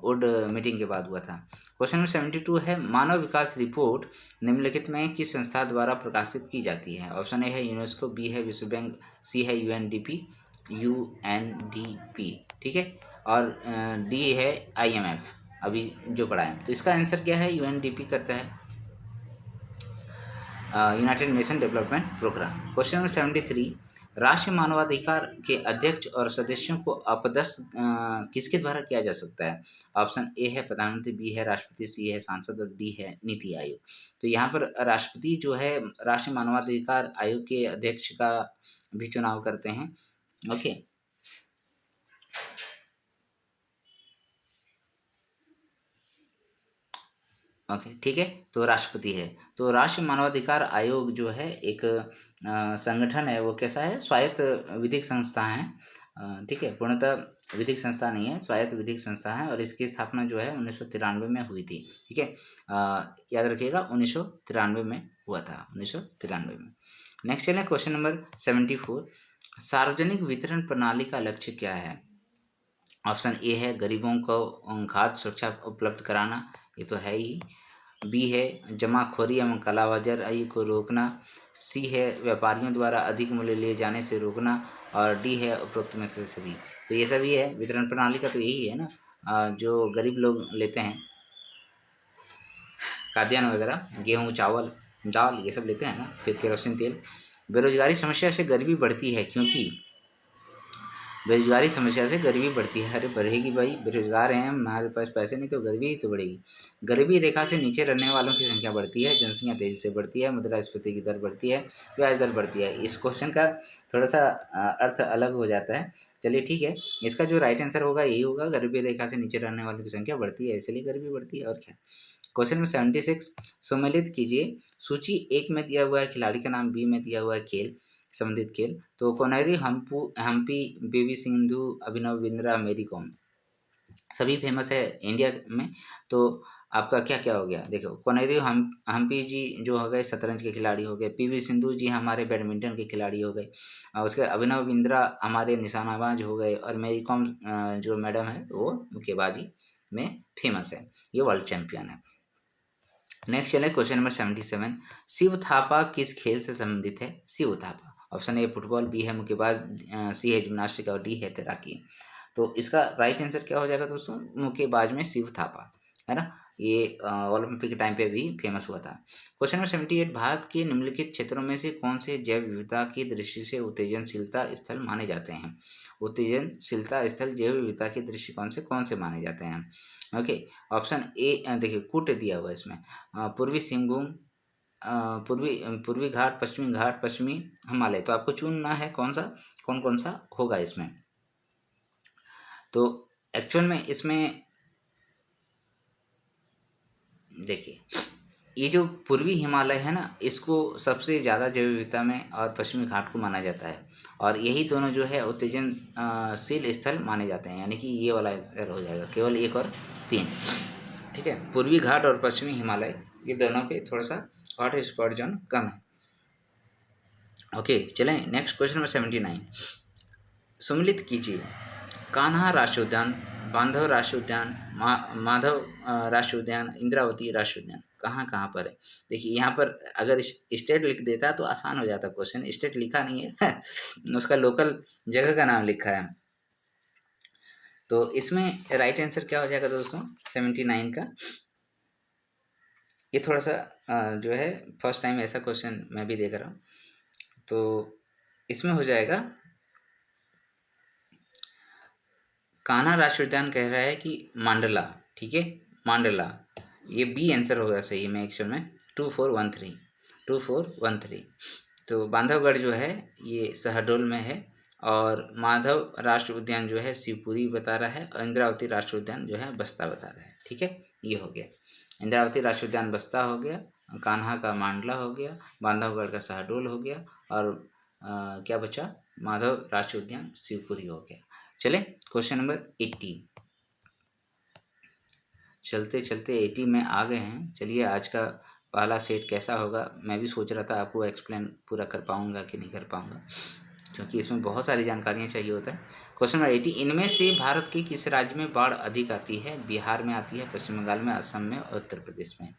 वुड मीटिंग के बाद हुआ था। क्वेश्चन नंबर 72 है, मानव विकास रिपोर्ट निम्नलिखित में किस संस्था द्वारा प्रकाशित की जाती है? ऑप्शन ए है यूनेस्को, बी है विश्व बैंक, सी है UNDP। ठीक है, और डी है IMF अभी जो पढ़ा है। तो इसका आंसर क्या है? UNDP करता है, United Nation Development Programme. Question number 73, राष्ट्रीय मानवाधिकार के अध्यक्ष और सदस्यों को अपदस्थ किसके द्वारा किया जा सकता है? ऑप्शन ए है प्रधानमंत्री, बी है राष्ट्रपति, सी है सांसद और डी है नीति आयोग। तो यहाँ पर राष्ट्रपति जो है राष्ट्रीय मानवाधिकार आयोग के अध्यक्ष का भी चुनाव करते हैं। ओके, ओके, ठीक है, तो राष्ट्रपति है। तो राष्ट्रीय मानवाधिकार आयोग जो है एक संगठन है। वो कैसा है? स्वायत्त विधिक संस्था है। ठीक है, पूर्णतः विधिक संस्था नहीं है, स्वायत्त विधिक संस्था है। और इसकी स्थापना जो है 1993 में हुई थी। ठीक है, याद रखिएगा 1993 में हुआ था, 1993 में। नेक्स्ट चलिए क्वेश्चन नंबर 74, सार्वजनिक वितरण प्रणाली का लक्ष्य क्या है? ऑप्शन ए है गरीबों को खाद्य सुरक्षा उपलब्ध कराना, ये तो है ही। बी है जमाखोरी एवं कालाबाजारी को रोकना। सी है व्यापारियों द्वारा अधिक मूल्य लिए जाने से रोकना। और डी है उपरोक्त में से सभी। तो ये सभी है वितरण प्रणाली का, तो यही है ना, जो गरीब लोग लेते हैं खाद्यान्न वगैरह, गेहूँ, चावल, दाल, ये सब लेते हैं ना, फिर केरोसिन तेल। बेरोजगारी समस्या से गरीबी बढ़ती है, क्योंकि बेरोजगारी समस्या से गरीबी बढ़ती है। अरे बढ़ेगी भाई, बेरोजगार हैं, हमारे पास पैसे नहीं तो गरीबी ही तो बढ़ेगी। गरीबी रेखा से नीचे रहने वालों की संख्या बढ़ती है, जनसंख्या तेजी से बढ़ती है, मुद्रास्फीति की दर बढ़ती है, ब्याज दर बढ़ती है। इस क्वेश्चन का थोड़ा सा अर्थ अलग हो जाता है। चलिए ठीक है, इसका जो राइट आंसर होगा यही होगा, गरीबी रेखा से नीचे रहने वालों की संख्या बढ़ती है, इसलिए गरीबी बढ़ती है, और क्या। क्वेश्चन नंबर 76, सुमेलित कीजिए, सूची 1 में दिया हुआ है खिलाड़ी का नाम, बी में दिया हुआ है खेल, संबंधित खेल। तो कोनेरी, हम्पी, पीवी सिंधु, अभिनव बिंद्रा, मेरी कॉम, सभी फेमस है इंडिया में। तो आपका क्या क्या हो गया? देखो, कोनेरी हम्पी जी जो हो गए शतरंज के खिलाड़ी हो गए, पीवी सिंधु जी हमारे बैडमिंटन के खिलाड़ी हो गए, उसके अभिनव बिंद्रा हमारे निशानाबाज हो गए, और मेरी कॉम जो मैडम है वो मुक्केबाजी में फेमस है, ये वर्ल्ड चैंपियन है। नेक्स्ट चले क्वेश्चन नंबर 77, शिव थापा किस खेल से संबंधित है? Shiva Thapa, option A football, B है मुक्केबाज, सी है जिम्नास्टिक और डी है तैराकी। तो इसका राइट आंसर क्या हो जाएगा दोस्तों? मुक्केबाज में शिव थापा, है ना, ये ओलंपिक के टाइम पे भी फेमस हुआ था। क्वेश्चन नंबर 78, भारत के निम्नलिखित क्षेत्रों में से कौन से जैव विविधता की दृष्टि से उत्तेजनशीलता स्थल माने जाते हैं? उत्तेजनशीलता स्थल जैव विविधता के दृष्टिकोण से कौन से माने जाते हैं? ओके, ऑप्शन ए, देखिए कूट दिया हुआ है इसमें, पूर्वी सिंहभूम, पूर्वी घाट, पश्चिमी घाट, पश्चिमी हिमालय। तो आपको चुनना है कौन कौन सा होगा इसमें। तो एक्चुअल में इसमें देखिए, ये जो पूर्वी हिमालय है ना, इसको सबसे ज़्यादा जैव विविधता में और पश्चिमी घाट को माना जाता है, और यही दोनों जो है उत्तेजनशील स्थल माने जाते हैं, यानी कि ये वाला आंसर हो जाएगा, केवल 1 और 3। ठीक है, पूर्वी घाट और पश्चिमी हिमालय ये दोनों पे थोड़ा सा हॉट स्पॉट जोन कम है। ओके, चलें नेक्स्ट क्वेश्चन नंबर 79। सम्मिलित कीजिए कान्हा राष्ट्रीय उद्यान, बांधव राष्ट्रीय उद्यान, माधव राष्ट्रीय उद्यान, इंद्रावती राष्ट्रीय उद्यान कहाँ कहाँ पर है। देखिए यहाँ पर अगर स्टेट लिख देता तो आसान हो जाता क्वेश्चन, स्टेट लिखा नहीं है उसका लोकल जगह का नाम लिखा है। तो इसमें राइट आंसर क्या हो जाएगा दोस्तों 79 का। ये थोड़ा सा जो है फर्स्ट टाइम ऐसा क्वेश्चन मैं भी देख रहा हूँ, तो इसमें हो जाएगा कान्हा राष्ट्रीय उद्यान कह रहा है कि मांडला। ठीक है, मांडला, ये बी आंसर होगा सही में एक्चुअल में 2413। तो बांधवगढ़ जो है ये शहडोल में है, और माधव राष्ट्रीय उद्यान जो है शिवपुरी बता रहा है, और इंद्रावती राष्ट्रीय उद्यान जो है बस्ता बता रहा है। ठीक है, ये हो गया, इंद्रावती राष्ट्रीय उद्यान बस्ता हो गया, कान्हा का मांडला हो गया, बांधवगढ़ का शहडोल हो गया, और क्या बचा, माधव राष्ट्रीय उद्यान शिवपुरी हो गया। चले क्वेश्चन नंबर 80। चलते चलते 80 में आ गए हैं। चलिए आज का पहला सेट कैसा होगा, मैं भी सोच रहा था आपको एक्सप्लेन पूरा कर पाऊंगा कि नहीं कर पाऊंगा, क्योंकि इसमें बहुत सारी जानकारियाँ चाहिए होता है। क्वेश्चन नंबर 80, इनमें से भारत के किस राज्य में बाढ़ अधिक आती है। बिहार में आती है, पश्चिम बंगाल में, असम में और उत्तर प्रदेश में।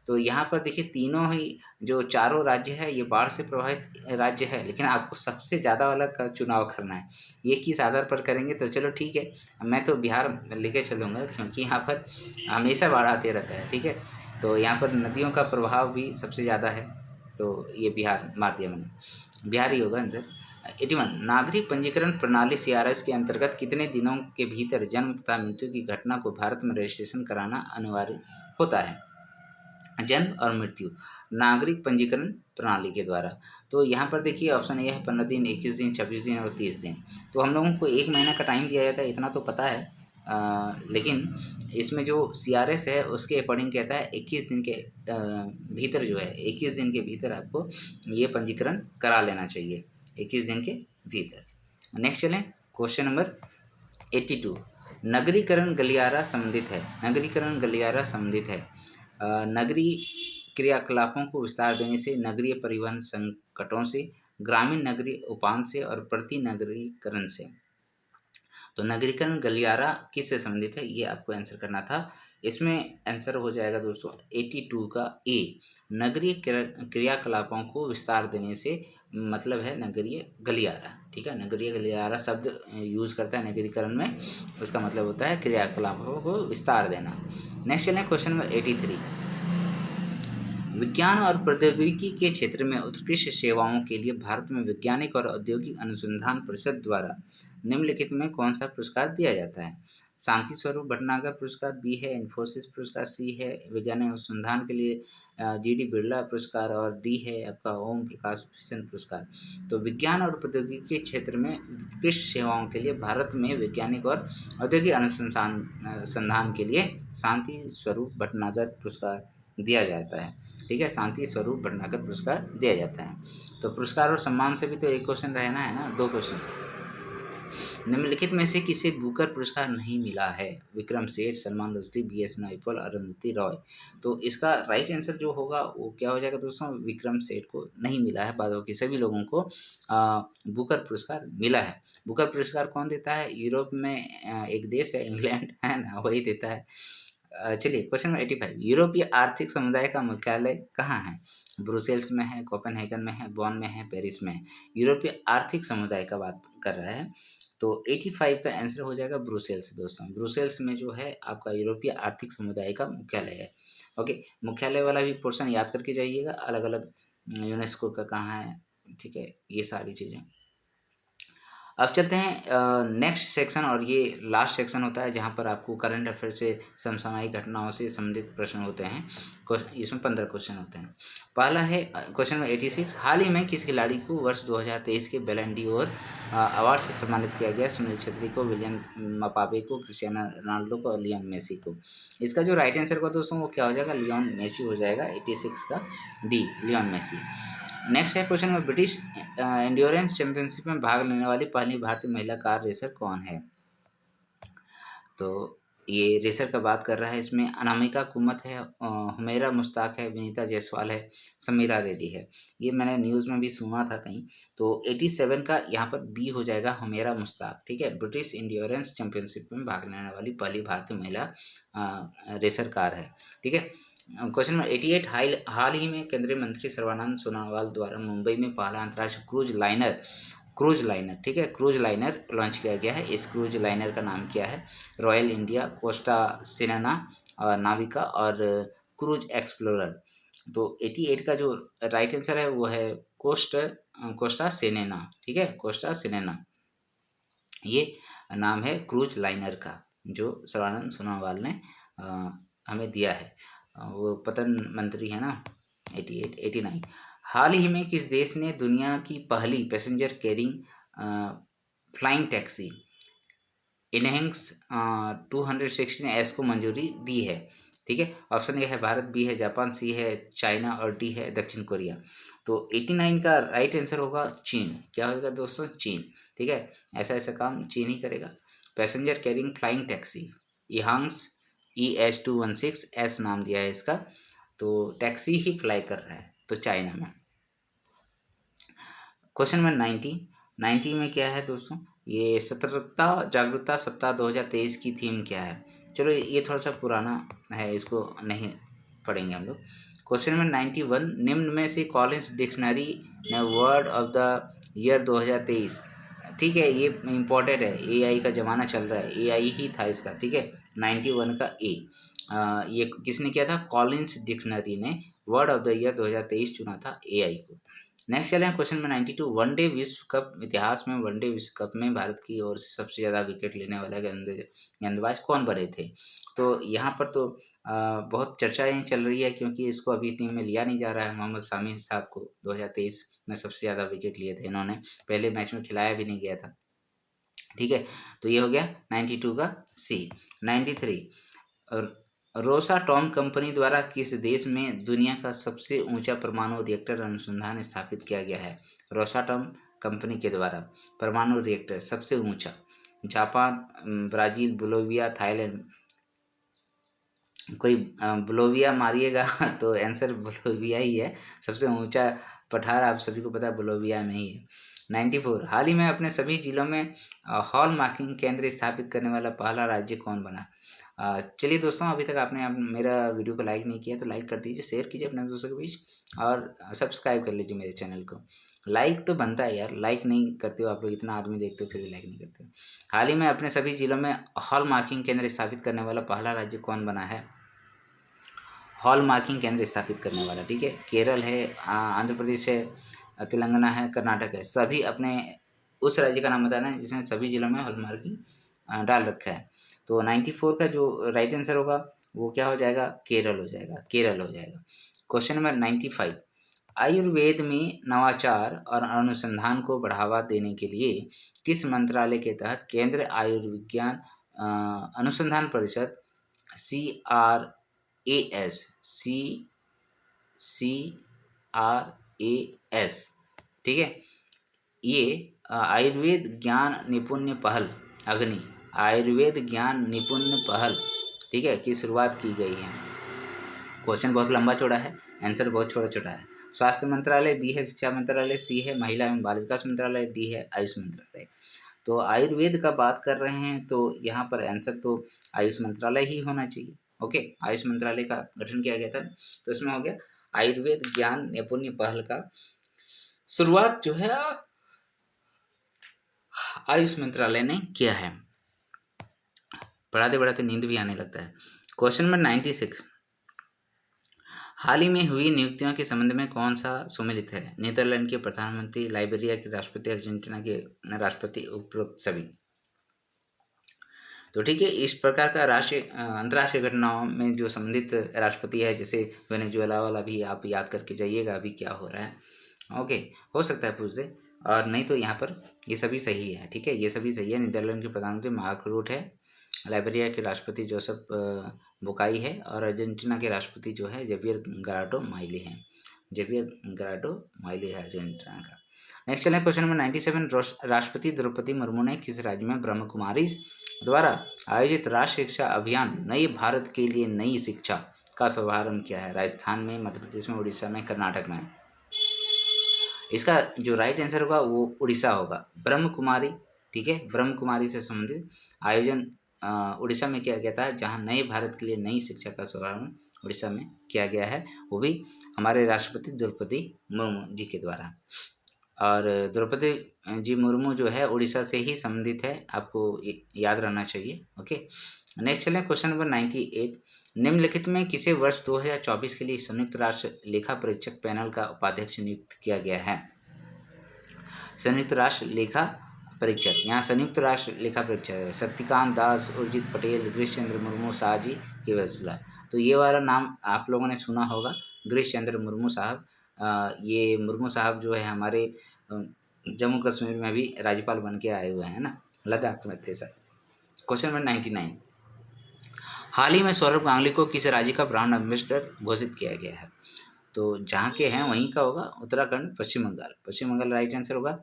तो यहाँ पर देखिए तीनों ही जो चारों राज्य है ये बाढ़ से प्रभावित राज्य है, लेकिन आपको सबसे ज़्यादा वाला का चुनाव करना है। ये किस आधार पर करेंगे, तो चलो ठीक है, मैं तो बिहार लेके चलूँगा, क्योंकि यहाँ पर हमेशा बाढ़ आते रहता है। ठीक है, तो यहाँ पर नदियों का प्रभाव भी सबसे ज़्यादा है, तो ये बिहार मार दिया मैंने, बिहार ही होगा आंसर। 81, नागरिक पंजीकरण प्रणाली CRS के अंतर्गत कितने दिनों के भीतर जन्म तथा मृत्यु की घटना को भारत में रजिस्ट्रेशन कराना अनिवार्य होता है। जन्म और मृत्यु नागरिक पंजीकरण प्रणाली के द्वारा। तो यहाँ पर देखिए ऑप्शन ए है 15 दिन, 21 दिन, 26 दिन और 30 दिन। तो हम लोगों को 1 महीना का टाइम दिया जाता है, इतना तो पता है, लेकिन इसमें जो CRS है उसके अकॉर्डिंग कहता है 21 दिन के भीतर जो है 21 दिन के भीतर आपको ये पंजीकरण करा लेना चाहिए, 21 दिन के भीतर। नेक्स्ट चलें क्वेश्चन नंबर 82, नगरीकरण गलियारा संबंधित है। नगरीकरण गलियारा संबंधित है नगरीय क्रियाकलापों को विस्तार देने से, नगरीय परिवहन संकटों से, ग्रामीण नगरीय उपान से और प्रति नगरीकरण से। तो नगरीकरण गलियारा किससे संबंधित है, ये आपको आंसर करना था। इसमें आंसर हो जाएगा दोस्तों 82 का ए, नगरीय क्रियाकलापों को विस्तार देने से मतलब है नगरीय गलियारा। ठीक है, नगरीय गलियारा शब्द यूज़ करता है नगरीकरण में, उसका मतलब होता है क्रियाकलापों को विस्तार देना। नेक्स्ट चलें क्वेश्चन नंबर 83, विज्ञान और प्रौद्योगिकी के क्षेत्र में उत्कृष्ट सेवाओं के लिए भारत में वैज्ञानिक और औद्योगिक अनुसंधान परिषद द्वारा निम्नलिखित में कौन सा पुरस्कार दिया जाता है। शांति स्वरूप भटनागर पुरस्कार, बी है इन्फोसिस पुरस्कार, सी है वैज्ञानिक अनुसंधान के लिए GD बिरला पुरस्कार, और डी है आपका ओम प्रकाश भूषण पुरस्कार। तो विज्ञान और प्रौद्योगिकी के क्षेत्र में उत्कृष्ट सेवाओं के लिए भारत में वैज्ञानिक और औद्योगिक अनुसंधान के लिए शांति स्वरूप भटनागर पुरस्कार दिया जाता है। ठीक है, शांति स्वरूप भटनागर पुरस्कार दिया जाता है। तो पुरस्कार और सम्मान से भी तो एक क्वेश्चन रहना है ना, 2 क्वेश्चन। निम्नलिखित में से किसे बुकर पुरस्कार नहीं मिला है। विक्रम सेठ, सलमान रुश्दी, BS नाइपॉल, अरुंधति रॉय। तो इसका राइट आंसर जो होगा वो क्या हो जाएगा दोस्तों, विक्रम सेठ को नहीं मिला है, बाकी सभी लोगों को बुकर पुरस्कार मिला है। बुकर पुरस्कार कौन देता है, यूरोप में एक देश है इंग्लैंड है ना, वही देता है। चलिए क्वेश्चन नंबर 85, यूरोपीय आर्थिक समुदाय का मुख्यालय कहाँ है। ब्रुसेल्स में है, कोपेनहेगन में है, बॉन में है, पेरिस में है। यूरोपीय आर्थिक समुदाय का बात कर रहा है, तो 85 का आंसर हो जाएगा ब्रुसेल्स दोस्तों। ब्रुसेल्स में जो है आपका यूरोपीय आर्थिक समुदाय का मुख्यालय है। ओके, मुख्यालय वाला भी पोर्शन याद करके जाइएगा, अलग अलग यूनेस्को का कहाँ है। ठीक है, ये सारी चीज़ें। अब चलते हैं नेक्स्ट सेक्शन, और ये लास्ट सेक्शन होता है जहाँ पर आपको करंट अफेयर से समसामयिक घटनाओं से संबंधित प्रश्न होते हैं। इसमें 15 क्वेश्चन होते हैं। पहला है क्वेश्चन नंबर 86, हाल ही में किस खिलाड़ी को वर्ष 2023 के बैलन डी'ओर अवार्ड से सम्मानित किया गया? सुनील छेत्री को, विलियम मपाबे को, क्रिस्टियानो रोनाल्डो को और लियोन मेसी को। इसका जो राइट आंसर होगा दोस्तों वो क्या हो जाएगा? लियोन मेसी हो जाएगा। 86 का डी, लियोन मेसी। नेक्स्ट है क्वेश्चन में, ब्रिटिश एंड्योरेंस चैंपियनशिप में भाग लेने वाली पहली भारतीय महिला कार रेसर कौन है? तो ये रेसर का बात कर रहा है, इसमें अनामिका कुमत है, हुमैरा मुश्ताक है, विनीता जायसवाल है, समीरा रेड्डी है। ये मैंने न्यूज़ में भी सुना था कहीं। तो 87 का यहाँ पर बी हो जाएगा, हुमैरा मुश्ताक। ठीक है, ब्रिटिश एंड्योरेंस चैंपियनशिप में भाग लेने वाली पहली भारतीय महिला रेसर कार है। ठीक है, क्वेश्चन नंबर 88, हाल ही में केंद्रीय मंत्री सर्बानंद सोनोवाल द्वारा मुंबई में पहला अंतर्राष्ट्रीय क्रूज लाइनर, ठीक है, क्रूज लाइनर लॉन्च किया गया है। इस क्रूज लाइनर का नाम क्या है? रॉयल इंडिया, कोस्टा सिनेना और नाविका और क्रूज एक्सप्लोरर। तो 88 का जो राइट आंसर है वो है कोस्टा सिनेना। ठीक है, कोस्टा सिनेना ये नाम है क्रूज लाइनर का, जो सर्बानंद सोनोवाल ने हमें दिया है। वो पतन मंत्री है ना। 88, 89, हाल ही में किस देश ने दुनिया की पहली passenger carrying flying taxi EHang's 216S को मंजूरी दी है? ठीक है, ऑप्शन ए है भारत, बी है जापान, सी है चाइना और डी है दक्षिण कोरिया। तो 89 का राइट आंसर होगा चीन। क्या होगा दोस्तों? चीन। ठीक है, ऐसा काम चीन ही करेगा। Passenger carrying flying taxi EHang's EH216S नाम दिया है इसका। तो टैक्सी ही फ्लाई कर रहा है तो चाइना में। क्वेश्चन नंबर 90 में क्या है दोस्तों? ये सतर्कता जागरूकता सप्ताह 2023 की थीम क्या है? चलो ये थोड़ा सा पुराना है, इसको नहीं पढ़ेंगे हम लोग। क्वेश्चन नंबर 91, निम्न में से कॉलिंस डिक्शनरी ने वर्ड ऑफ द ईयर 2023, ठीक है, ये इम्पोर्टेंट है, AI का ज़माना चल रहा है, AI ही था इसका। ठीक है, 91 का ए। ये किसने किया था? कॉलिंस डिक्शनरी ने वर्ड ऑफ द ईयर 2023 चुना था AI को। नेक्स्ट चले हैं क्वेश्चन में 92, वनडे विश्व कप इतिहास में वनडे विश्व कप में भारत की ओर से सबसे ज़्यादा विकेट लेने वाला गेंदबाज कौन बने थे? तो यहाँ पर तो बहुत चर्चाएं चल रही है, क्योंकि इसको अभी टीम में लिया नहीं जा रहा है। मोहम्मद शामी साहब को 2023 में सबसे ज़्यादा विकेट लिए थे इन्होंने, पहले मैच में खिलाया भी नहीं गया था। ठीक है, तो ये हो गया 92 का सी। 93, रोसाटॉम कंपनी द्वारा किस देश में दुनिया का सबसे ऊंचा परमाणु रिएक्टर अनुसंधान स्थापित किया गया है? रोसाटॉम कंपनी के द्वारा परमाणु रिएक्टर सबसे ऊंचा, जापान, ब्राज़ील, बोलिविया, थाईलैंड। कोई बोलिविया मारिएगा तो आंसर बोलिविया ही है। सबसे ऊंचा पठार आप सभी को पता है बोलिविया में ही है। 94, हाल ही में अपने सभी जिलों में हॉल मार्किंग केंद्र स्थापित करने वाला पहला राज्य कौन बना? चलिए दोस्तों, अभी तक आपने मेरा वीडियो को लाइक नहीं किया तो लाइक कर दीजिए, शेयर कीजिए अपने दोस्तों के बीच और सब्सक्राइब कर लीजिए मेरे चैनल को। लाइक तो बनता है यार, लाइक नहीं करते हो आप लोग, इतना आदमी देखते हो फिर भी लाइक नहीं करते हो। हाल ही में अपने सभी जिलों में हॉल मार्किंग केंद्र स्थापित करने वाला पहला राज्य कौन बना है? हॉल मार्किंग केंद्र स्थापित करने वाला, ठीक है, केरल है, आंध्र प्रदेश है, तेलंगाना है, कर्नाटक है। सभी अपने उस राज्य का नाम बताना है जिसने सभी जिलों में हॉल मार्किंग डाल रखा है। तो 94 का जो राइट आंसर होगा वो क्या हो जाएगा? केरल हो जाएगा, केरल हो जाएगा। क्वेश्चन नंबर 95, आयुर्वेद में नवाचार और अनुसंधान को बढ़ावा देने के लिए किस मंत्रालय के तहत केंद्र आयुर्विज्ञान अनुसंधान परिषद CRAS, ठीक है, ये आयुर्वेद ज्ञान निपुण्य पहल अग्नि आयुर्वेद ज्ञान निपुण्य पहल, ठीक है, की शुरुआत की गई है। क्वेश्चन बहुत लंबा चौड़ा है, आंसर बहुत छोटा छोटा है। स्वास्थ्य मंत्रालय, बी है शिक्षा मंत्रालय, सी है महिला एवं बाल विकास मंत्रालय, डी है आयुष मंत्रालय। तो आयुर्वेद का बात कर रहे हैं तो यहाँ पर आंसर तो आयुष मंत्रालय ही होना चाहिए। ओके, आयुष मंत्रालय का गठन किया गया था, तो इसमें हो गया आयुर्वेद ज्ञान नैपुण्य पहल का शुरुआत जो है आयुष मंत्रालय ने किया है। पढ़ाते पढ़ाते नींद भी आने लगता है। क्वेश्चन नंबर 96, हाल ही में हुई नियुक्तियों के संबंध में कौन सा सुमेलित है? नीदरलैंड के प्रधानमंत्री, लाइबेरिया के राष्ट्रपति, अर्जेंटीना के राष्ट्रपति, उपरोक्त सभी। तो ठीक है, इस प्रकार का अंतर्राष्ट्रीय घटनाओं में जो संबंधित राष्ट्रपति है, जैसे वेनेजुएला वाला भी आप याद करके जाइएगा अभी क्या हो रहा है। ओके, हो सकता है पूछ दे, और नहीं तो यहाँ पर ये सभी सही है। ठीक है, ये सभी सही है। नीदरलैंड के प्रधानमंत्री मार्क रूट है, लाइबेरिया के राष्ट्रपति जोसेफ बोकाई है, और अर्जेंटीना के राष्ट्रपति जो है जेवियर गराडो माइली है। जेवियर गराडो माइली है अर्जेंटीना का। नेक्स्ट चलें क्वेश्चन नंबर 97। राष्ट्रपति द्रौपदी मुर्मू ने किस राज्य में ब्रह्म कुमारी द्वारा आयोजित राष्ट्रीय शिक्षा अभियान नए भारत के लिए नई शिक्षा का शुभारंभ किया है? राजस्थान में, मध्य प्रदेश में, उड़ीसा में, कर्नाटक में। इसका जो राइट आंसर होगा वो उड़ीसा होगा। ब्रह्म कुमारी, ठीक है, ब्रह्म कुमारी से संबंधित आयोजन उड़ीसा में किया गया था, जहाँ नए भारत के लिए नई शिक्षा का शुभारंभ उड़ीसा में किया गया है, वो भी हमारे राष्ट्रपति द्रौपदी मुर्मू जी के द्वारा। और द्रौपदी जी मुर्मू जो है उड़ीसा से ही संबंधित है, आपको याद रहना चाहिए। ओके, नेक्स्ट चलें क्वेश्चन नंबर 98। निम्नलिखित में किसे वर्ष 2024 के लिए संयुक्त राष्ट्र लेखा परीक्षक पैनल का उपाध्यक्ष नियुक्त किया गया है? संयुक्त राष्ट्र लेखा परीक्षक, यहाँ संयुक्त राष्ट्र लेखा परीक्षक है शक्तिकांत दास, उर्जित पटेल, गिरीश चंद्र मुर्मू, शाहजी केवसला। तो ये वाला नाम आप लोगों ने सुना होगा, गिरीश चंद्र मुर्मू साहब। ये मुर्मू साहब जो है हमारे जम्मू कश्मीर में भी राज्यपाल बन के आए हुए हैं ना, लद्दाख में थे सर। Question number 99। हाल ही में सौरभ गांगुली को किस राज्य का ब्रांड एम्बेसडर घोषित किया गया है? तो जहाँ के हैं वहीं का होगा, उत्तराखंड, पश्चिम बंगाल। पश्चिम बंगाल राइट आंसर होगा।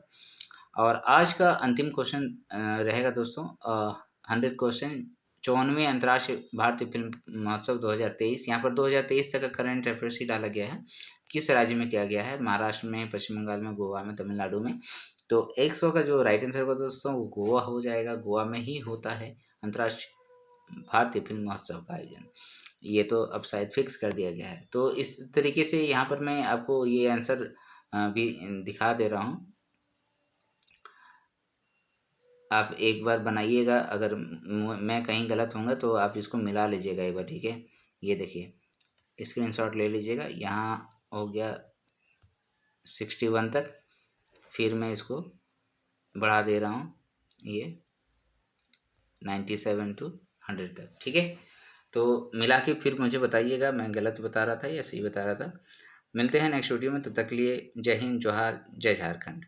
और आज का अंतिम क्वेश्चन रहेगा दोस्तों 100 क्वेश्चन। 54वें अंतर्राष्ट्रीय भारतीय फिल्म महोत्सव 2023, यहाँ पर 2023 तक का करंट अफेयर्स ही डाला गया है। किस राज्य में किया गया है? महाराष्ट्र में, पश्चिम बंगाल में, गोवा में, तमिलनाडु में। तो 100 का जो राइट आंसर होगा दोस्तों वो गोवा हो जाएगा। गोवा में ही होता है अंतर्राष्ट्रीय भारतीय फिल्म महोत्सव का आयोजन। ये तो अब शायद फिक्स कर दिया गया है। तो इस तरीके से यहाँ पर मैं आपको ये आंसर भी दिखा दे रहा हूँ, आप एक बार बनाइएगा। अगर मैं कहीं गलत होऊंगा तो आप इसको मिला लीजिएगा एक बार, ठीक है। ये देखिए, स्क्रीनशॉट ले लीजिएगा। यहाँ हो गया 61 तक, फिर मैं इसको बढ़ा दे रहा हूँ ये 97 to 100 तक, ठीक है। तो मिला के फिर मुझे बताइएगा मैं गलत बता रहा था या सही बता रहा था। मिलते हैं नेक्स्ट वीडियो में, तब तक के लिए जय हिंद, जोहार, जय झारखंड।